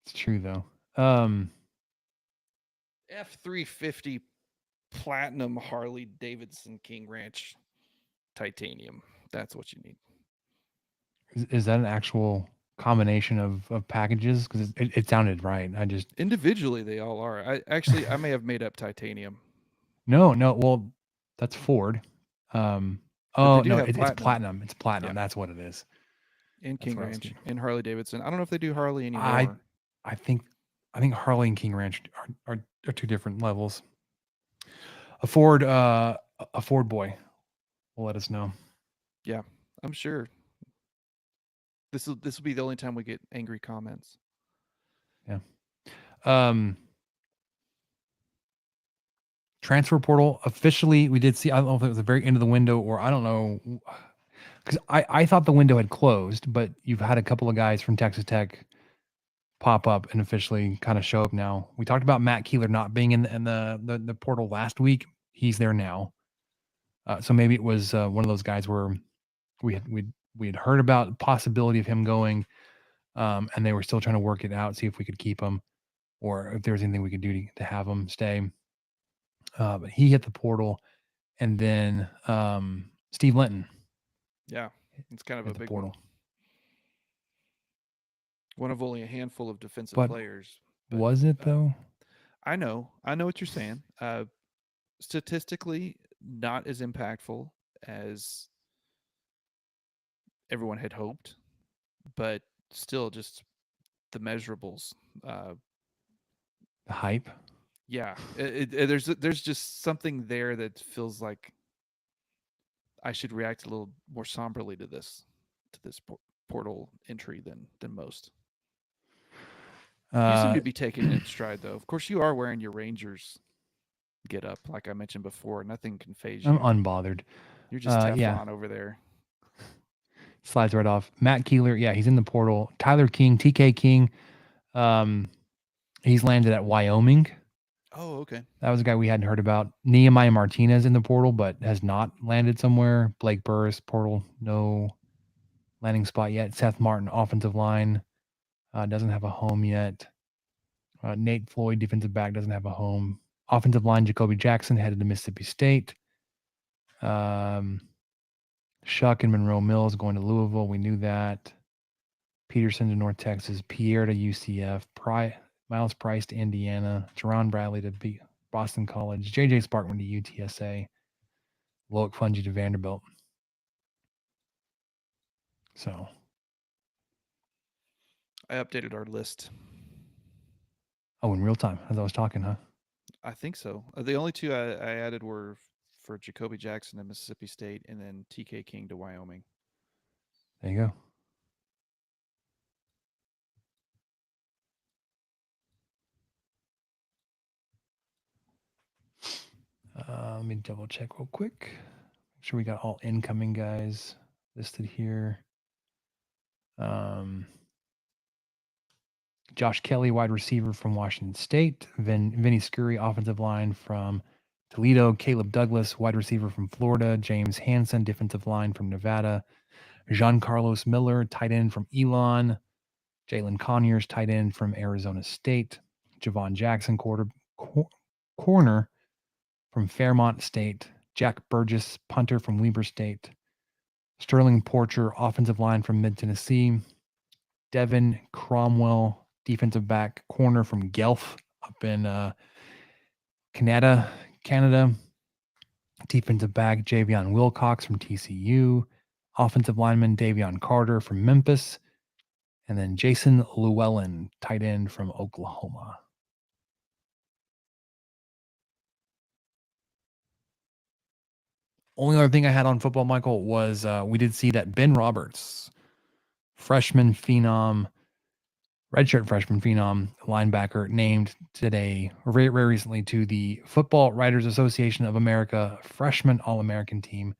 It's true though. F350 Platinum Harley Davidson King Ranch Titanium. That's what you need. Is that an actual combination of packages? Because it sounded right. I just Individually, they all are. I may have made up titanium. no. Well, that's Ford. But they Oh do no, have it's platinum. platinum. It's platinum. Yeah. That's what it is. And That's King what I was Ranch getting. and Harley Davidson. I don't know if they do Harley anymore. I think Harley and King Ranch are two different levels. A Ford boy will let us know. Yeah, I'm sure. This will be the only time we get angry comments. Yeah. Transfer portal officially, we did see. I don't know if it was the very end of the window or I don't know, because I thought the window had closed, but you've had a couple of guys from Texas Tech pop up and officially kind of show up now. We talked about Matt Keeler not being in the portal last week. He's there now. So maybe it was one of those guys where we had heard about the possibility of him going, and they were still trying to work it out, see if we could keep him, or if there was anything we could do to have him stay. But he hit the portal, and then Steve Linton. Yeah, it's kind of a big portal. one. One of only a handful of defensive But players. But, was it though? I know what you're saying. Statistically, not as impactful as everyone had hoped, but still just the measurables. The hype. Yeah, there's just something there that feels like I should react a little more somberly to this portal entry than most. You seem to be taking it in stride, though. Of course, you are wearing your Rangers get up, like I mentioned before. Nothing can phase I'm you. unbothered. You're just Teflon Yeah. over there. Slides right off. Matt Keeler, yeah, he's in the portal. Tyler King, TK King, he's landed at Wyoming. Oh, okay. That was a guy we hadn't heard about. Nehemiah Martinez in the portal, but has not landed somewhere. Blake Burris, portal, no landing spot yet. Seth Martin, offensive line, doesn't have a home yet. Nate Floyd, defensive back, doesn't have a home. Offensive line, Jacoby Jackson headed to Mississippi State. Shuck and Monroe Mills going to Louisville. We knew that. Peterson to North Texas. Pierre to UCF. Miles Price to Indiana. Jerron Bradley to Boston College. J.J. Sparkman to UTSA. Loic Fungi to Vanderbilt. So. I updated our list. Oh, in real time, as I was talking, huh? I think so. The only two I added were for Jacoby Jackson to Mississippi State and then TK King to Wyoming. There you go. Let me double check real quick. Make sure we got all incoming guys listed here. Josh Kelly, wide receiver from Washington State. Vinny Scurry, offensive line from Toledo. Caleb Douglas, wide receiver from Florida. James Hansen, defensive line from Nevada. Jean Carlos Miller, tight end from Elon. Jalen Conyers, tight end from Arizona State. Javon Jackson, corner from Fairmont State. Jack Burgess, punter from Weber State. Sterling Porcher, offensive line from Mid Tennessee. Devin Cromwell, defensive back, corner from Guelph up in Canada. Defensive back, Javion Wilcox from TCU. Offensive lineman, Davion Carter from Memphis. And then Jason Llewellyn, tight end from Oklahoma. Only other thing I had on football, Michael, was we did see that Ben Roberts, freshman phenom, redshirt freshman phenom linebacker, named today, or very, very recently, to the Football Writers Association of America freshman All-American team.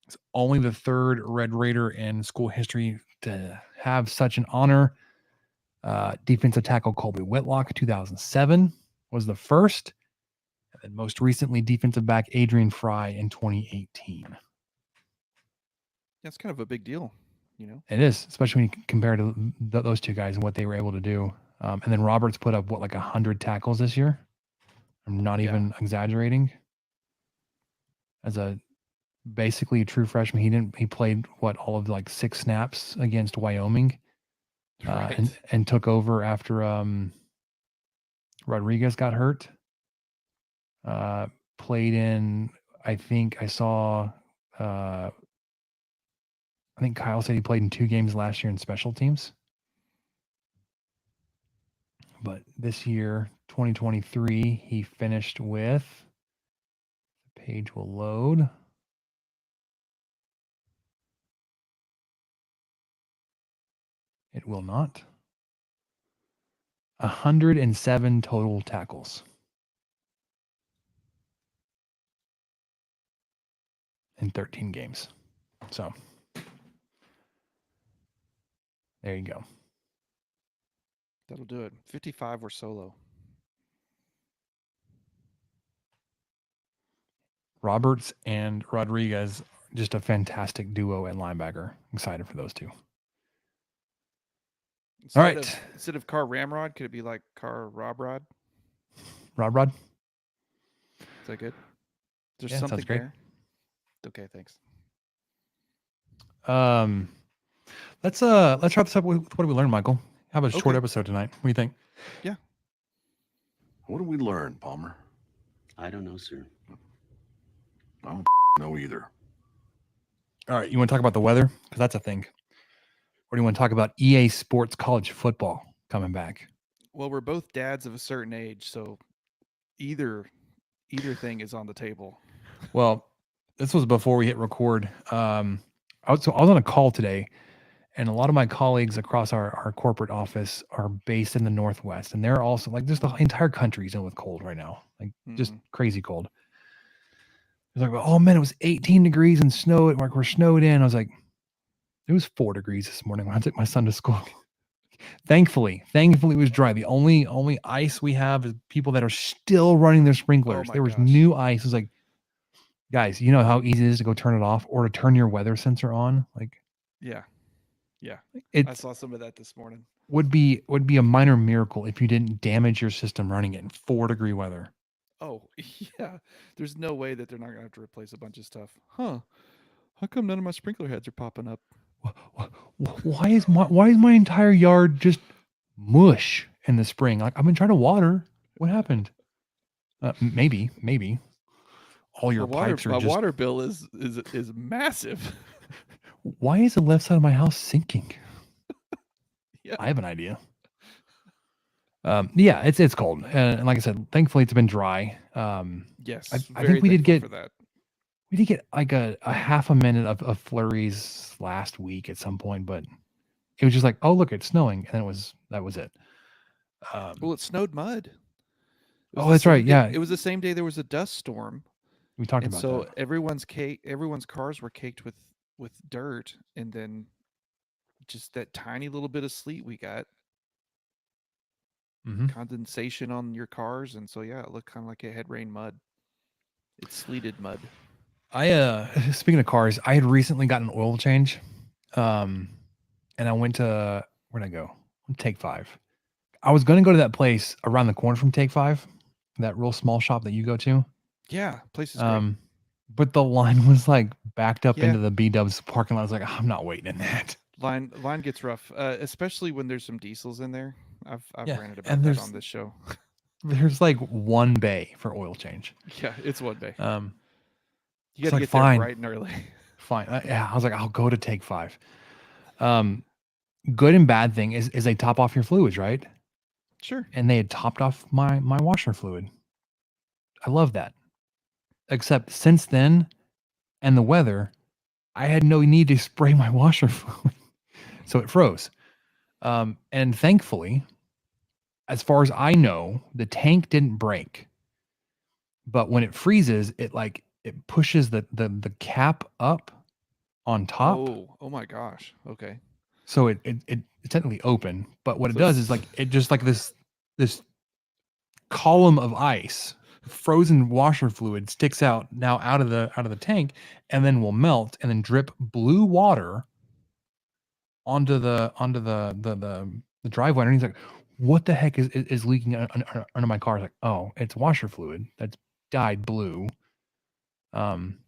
It's only the third Red Raider in school history to have such an honor. Defensive tackle Colby Whitlock, 2007, was the first. And then most recently, defensive back Adrian Fry in 2018. That's kind of a big deal, you know? It is, especially when you compare to those two guys and what they were able to do. And then Roberts put up, like 100 tackles this year? I'm not even exaggerating. As a basically true freshman, he played, all of 6 snaps against Wyoming. Right. And took over after Rodriguez got hurt. Played in, I think Kyle said he played in 2 games last year in special teams. But this year, 2023, he finished with, the page will load. It will not. 107 total tackles. In 13 games. So, there you go. That'll do it. 55 were solo. Roberts and Rodriguez, just a fantastic duo at linebacker. Excited for those two. Instead of Car Ramrod, could it be like Car Robrod? Rod? Is that good? There's Yeah, something sounds great. there. Okay, thanks. Let's wrap this up with what did we learn, Michael? How about a short episode tonight? What do you think? Yeah. What did we learn, Palmer? I don't know, sir. I don't know either. All right, you want to talk about the weather? Because that's a thing. Or do you want to talk about EA Sports College Football coming back? Well, we're both dads of a certain age, so either thing is on the table. Well, this was before we hit record. I was on a call today, And a lot of my colleagues across our corporate office are based in the Northwest, and they're also like, just the entire country's in with cold right now, like just crazy cold. It's like, oh man, it was 18 degrees and snow. Like we're snowed in. I was like, it was 4 degrees this morning when I took my son to school. Thankfully, it was dry. The only ice we have is people that are still running their sprinklers. There was new ice. It was like, guys, you know how easy it is to go turn it off or to turn your weather sensor on? Like, yeah. I it saw some of that this morning. would be a minor miracle if you didn't damage your system running it in 4-degree weather. Oh, yeah. There's no way that they're not going to have to replace a bunch of stuff. Huh. How come none of my sprinkler heads are popping up? Why is my entire yard just mush in the spring? Like I've been trying to water. What happened? Maybe all your pipes are my just. water bill is massive. Why is the left side of my house sinking? Yeah. I have an idea. Yeah, it's cold, and like I said, thankfully it's been dry. Yes, I think we did get for that. We did get like a half a minute of flurries last week at some point, but it was just like, oh look, it's snowing, and that was it. Well, it snowed mud. Oh, that's right. Yeah, it was the same day there was a dust storm. We talked about so that. everyone's cars were caked with dirt, and then just that tiny little bit of sleet we got. Condensation on your cars, and so yeah, it looked kind of like it had rained mud. It sleeted mud. Speaking of cars, I had recently gotten an oil change, and I went to, where'd I go? Take 5. I was going to go to that place around the corner from Take 5, that real small shop that you go to. Yeah, place is great. But the line was like backed up into the B-Dubs parking lot. I was like, I'm not waiting in that. Line gets rough, especially when there's some diesels in there. I've ranted about that on this show. There's like one bay for oil change. Yeah, it's one bay. You got to like, get fine. there bright and early. Fine. I was like, I'll go to Take 5. Good and bad thing is they top off your fluids, right? Sure. And they had topped off my washer fluid. I love that. Except since then and the weather, I had no need to spray my washer fluid. So it froze. And thankfully, as far as I know, the tank didn't break. But when it freezes, it pushes the cap up on top. Oh my gosh. Okay. So it's technically open, but what it does is it just this column of ice, frozen washer fluid sticks out now out of the tank, and then will melt and then drip blue water onto the driveway. And he's like, what the heck is leaking under my car? I was like, oh, it's washer fluid that's dyed blue.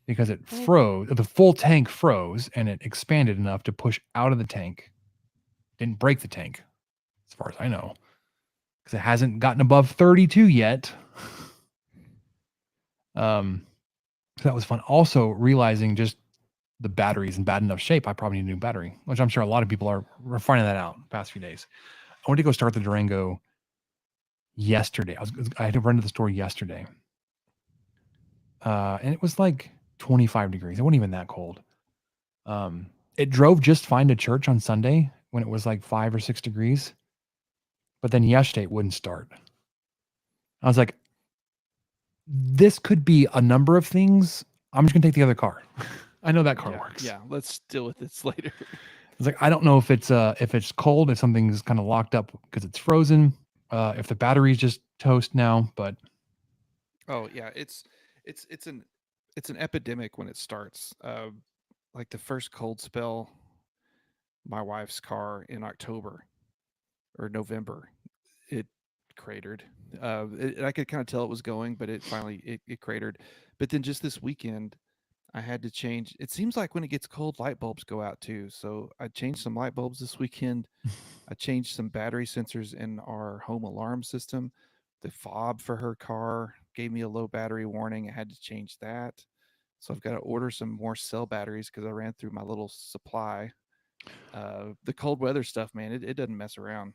Because it froze, the full tank froze, and it expanded enough to push out of the tank. Didn't break the tank, as far as I know, because it hasn't gotten above 32 yet. So that was fun. Also realizing just the battery's in bad enough shape, I probably need a new battery, which I'm sure a lot of people are finding that out the past few days. I went to go start the Durango yesterday. I had to run to the store yesterday. And it was like 25 degrees. It wasn't even that cold. It drove just fine to church on Sunday when it was like 5 or 6 degrees. But then yesterday it wouldn't start. I was like, this could be a number of things. I'm just going to take the other car. I know that car works. Yeah, let's deal with this later. It's like, I don't know if it's cold, if something's kind of locked up because it's frozen, if the battery's just toast now, but. Oh yeah, it's an epidemic when it starts. Like the first cold spell, my wife's car in October or November, it cratered. I could kind of tell it was going, but it finally it cratered. But then just this weekend, I had to change. It seems like when it gets cold, light bulbs go out too. So I changed some light bulbs this weekend. I changed some battery sensors in our home alarm system. The fob for her car gave me a low battery warning. I had to change that. So I've got to order some more cell batteries because I ran through my little supply. The cold weather stuff, man, it doesn't mess around.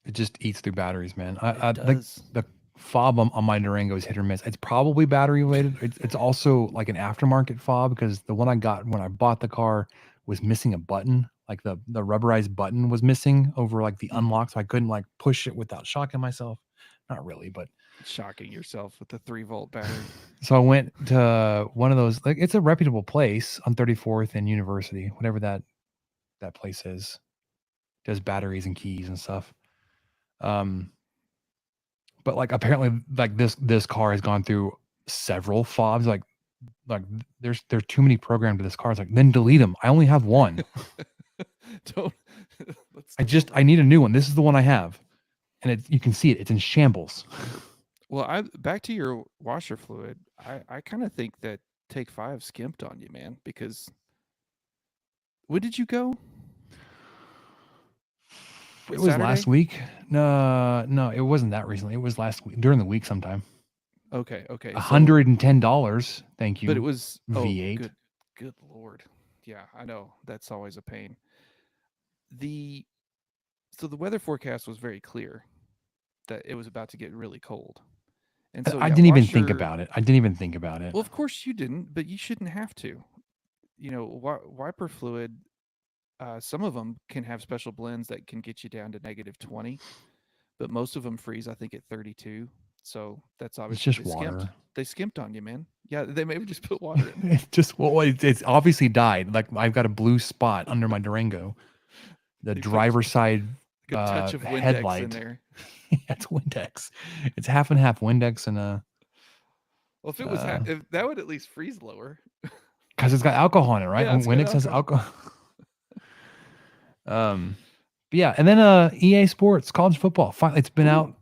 It just eats through batteries, man. It does. The fob on my Durango is hit or miss. It's probably battery related. It's also like an aftermarket fob because the one I got when I bought the car was missing a button, like the rubberized button was missing over like the unlock, so I couldn't like push it without shocking myself. Not really, but Shocking yourself with the 3-volt battery. so I went to one of those, like it's a reputable place on 34th and University, whatever that place is. Does batteries and keys and stuff. But like apparently like this car has gone through several fobs. Like there's too many programmed to this car. It's like, then delete them. I only have one. Don't. I need a new one. This is the one I have. And you can see it's in shambles. Well, back to your washer fluid. I kind of think that Take 5 skimped on you, man, because when did you go? It was Saturday? last week. No, it wasn't that recently. It was last week, during the week sometime. Okay. $110. Thank you. But it was V8. Good Lord. Yeah, I know. That's always a pain. So the weather forecast was very clear that it was about to get really cold. And so I didn't even think about it. Well, of course you didn't, but you shouldn't have to. You know, wiper fluid, some of them can have special blends that can get you down to -20, but most of them freeze, I think, at 32. So that's obviously just water. They skimped on you, man. Yeah, they maybe just put water in. It's obviously died. Like I've got a blue spot under my Durango. The driver's side good touch of Windex headlight in there. It's Windex. It's half and half Windex and well, if it was if that would at least freeze lower. Because it's got alcohol in it, right? Yeah, Windex has alcohol. But yeah, and then EA Sports College Football. Finally, it's been out.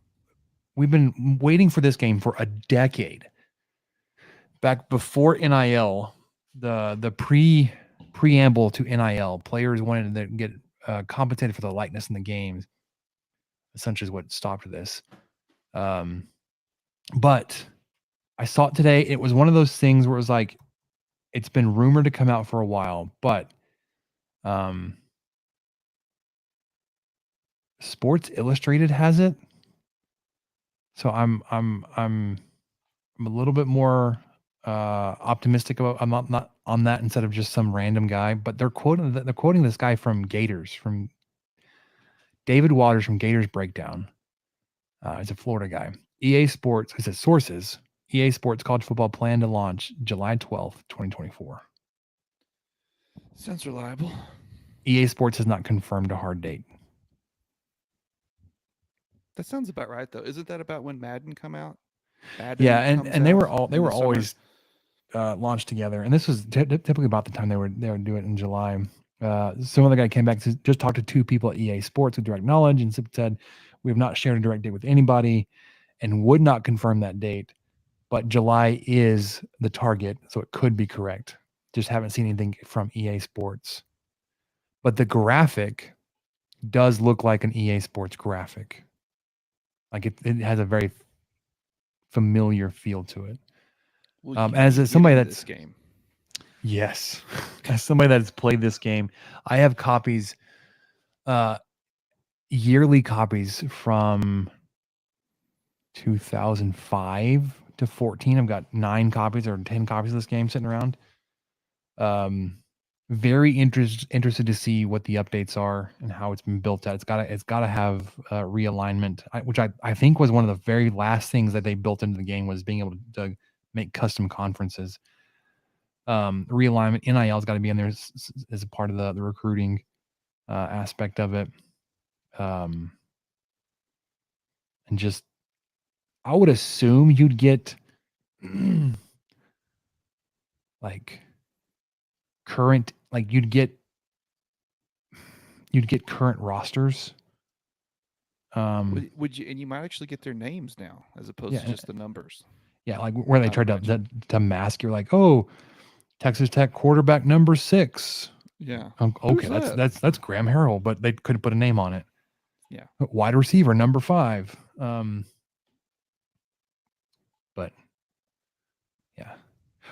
We've been waiting for this game for a decade. Back before NIL, the preamble to NIL, players wanted to get compensated for the likeness in the games. Essentially, is what stopped this. But I saw it today. It was one of those things where it was like, it's been rumored to come out for a while, but Sports Illustrated has it. So I'm a little bit more optimistic about. I'm not on that instead of just some random guy. But they're quoting this guy from Gators, from David Waters from Gators Breakdown. He's a Florida guy. EA Sports. It says sources. EA Sports College Football plan to launch July 12th, 2024. Sounds reliable. EA Sports has not confirmed a hard date. That sounds about right, though. Isn't that about when Madden come out? Yeah, and they were always launched together. And this was typically about the time they would do it in July. Some other guy came back to just talk to two people at EA Sports with direct knowledge and said, we have not shared a direct date with anybody and would not confirm that date. But July is the target, so it could be correct. Just haven't seen anything from EA Sports. But the graphic does look like an EA Sports graphic. Like it has a very familiar feel to it. As somebody that's game. Yes. As somebody that's played this game, I have copies, yearly copies from 2005 to 14. I've got 9 copies or 10 copies of this game sitting around. Very interested to see what the updates are and how it's been built out. It's got to have realignment, which I think was one of the very last things that they built into the game, was being able to make custom conferences. Realignment, NIL's got to be in there as a part of the recruiting aspect of it. And just, I would assume you'd get like current, like you'd get current rosters. Would you? And you might actually get their names now as opposed to just the numbers. Yeah, like where they tried to mask, you're like, oh, Texas Tech quarterback number 6. Yeah. Okay, that's Graham Harrell, but they could put a name on it. Yeah. Wide receiver number 5. But yeah,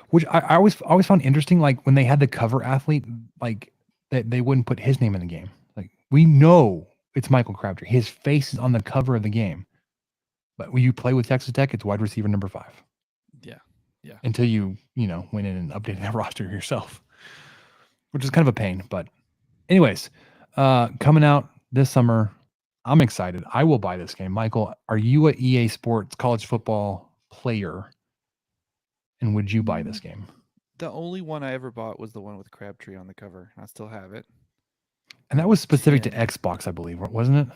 which I always found interesting. Like when they had the cover athlete, like they wouldn't put his name in the game. Like we know it's Michael Crabtree. His face is on the cover of the game. But when you play with Texas Tech, it's wide receiver number 5. Yeah. Until you went in and updated that roster yourself. which is kind of a pain. But anyways, coming out this summer, I'm excited. I will buy this game. Michael, are you a EA Sports college football player? And would you buy this game? The only one I ever bought was the one with Crabtree on the cover. I still have it. And that was specific to 10. Xbox, I believe, wasn't it?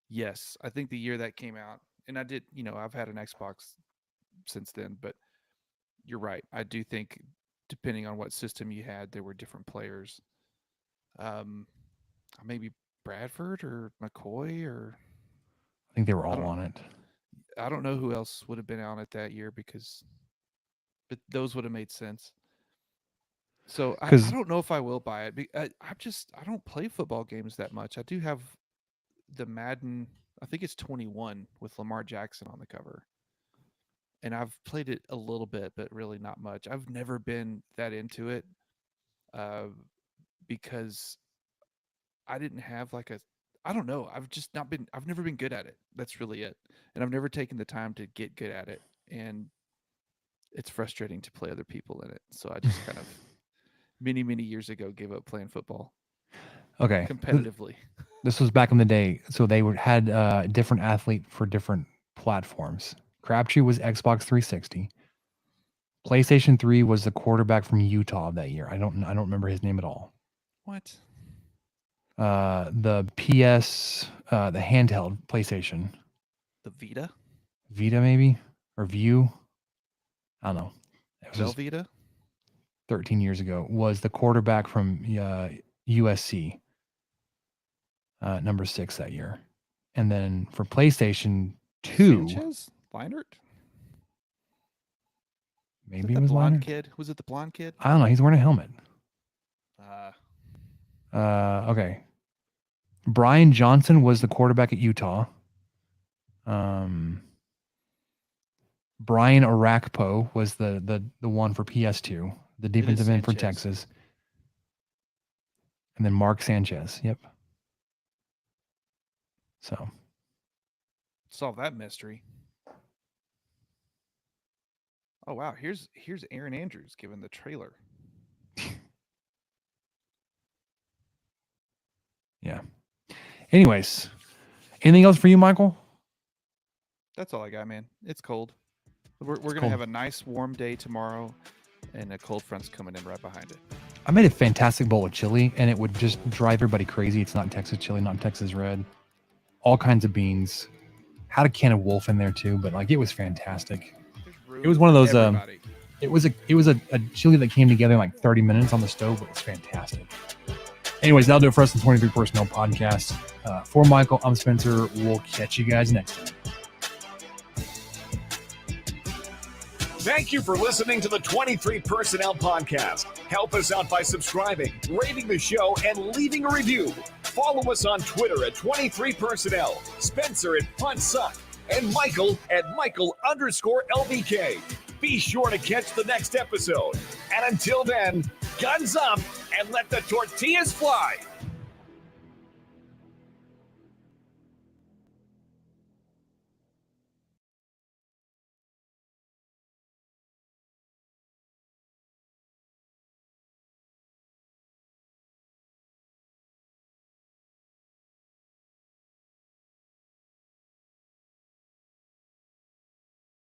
Yes, I think the year that came out, and I did, I've had an Xbox since then, but you're right. I do think depending on what system you had, there were different players. Maybe Bradford or McCoy, or I think they were all on it. I don't know who else would have been on it that year but those would have made sense. So I don't know if I will buy it. I don't play football games that much. I do have the Madden, I think it's 21 with Lamar Jackson on the cover. And I've played it a little bit, but really not much. I've never been that into it because I didn't have I don't know. I've never been good at it. That's really it. And I've never taken the time to get good at it. And it's frustrating to play other people in it. So I just kind of many, many years ago gave up playing football. Okay. Competitively. This was back in the day. So they had a different athlete for different platforms. Crabtree was Xbox 360. PlayStation 3 was the quarterback from Utah that year. I don't remember his name at all. What? The PS, the handheld PlayStation. The Vita? Vita maybe? Or View? I don't know. It was Velveeta? 13 years ago. Was the quarterback from USC. Number 6 that year. And then for PlayStation 2. Sanchez? Leinart? Maybe it the was blonde Leinart? kid. Was it the blonde kid? I don't know. He's wearing a helmet. Okay. Brian Johnson was the quarterback at Utah. Brian Arakpo was the one for PS2, the defensive end for Texas. And then Mark Sanchez. Yep. So solve that mystery. Oh wow, here's Aaron Andrews given the trailer. Yeah. Anyways, anything else for you, Michael? That's all I got, man. It's cold. We're going to cold. have a nice warm day tomorrow, and a cold front's coming in right behind it. I made a fantastic bowl of chili, and it would just drive everybody crazy. It's not Texas chili, not Texas red. All kinds of beans. Had a can of Wolf in there too, but it was fantastic. It was one of those. It was a chili that came together in 30 minutes on the stove. But it was fantastic. Anyways, that'll do it for us in the 23 Personnel Podcast. For Michael, I'm Spencer. We'll catch you guys next time. Thank you for listening to the 23 Personnel Podcast. Help us out by subscribing, rating the show, and leaving a review. Follow us on Twitter at 23 Personnel, Spencer at PuntSuck, and Michael at Michael_LBK. Be sure to catch the next episode. And until then, guns up and let the tortillas fly.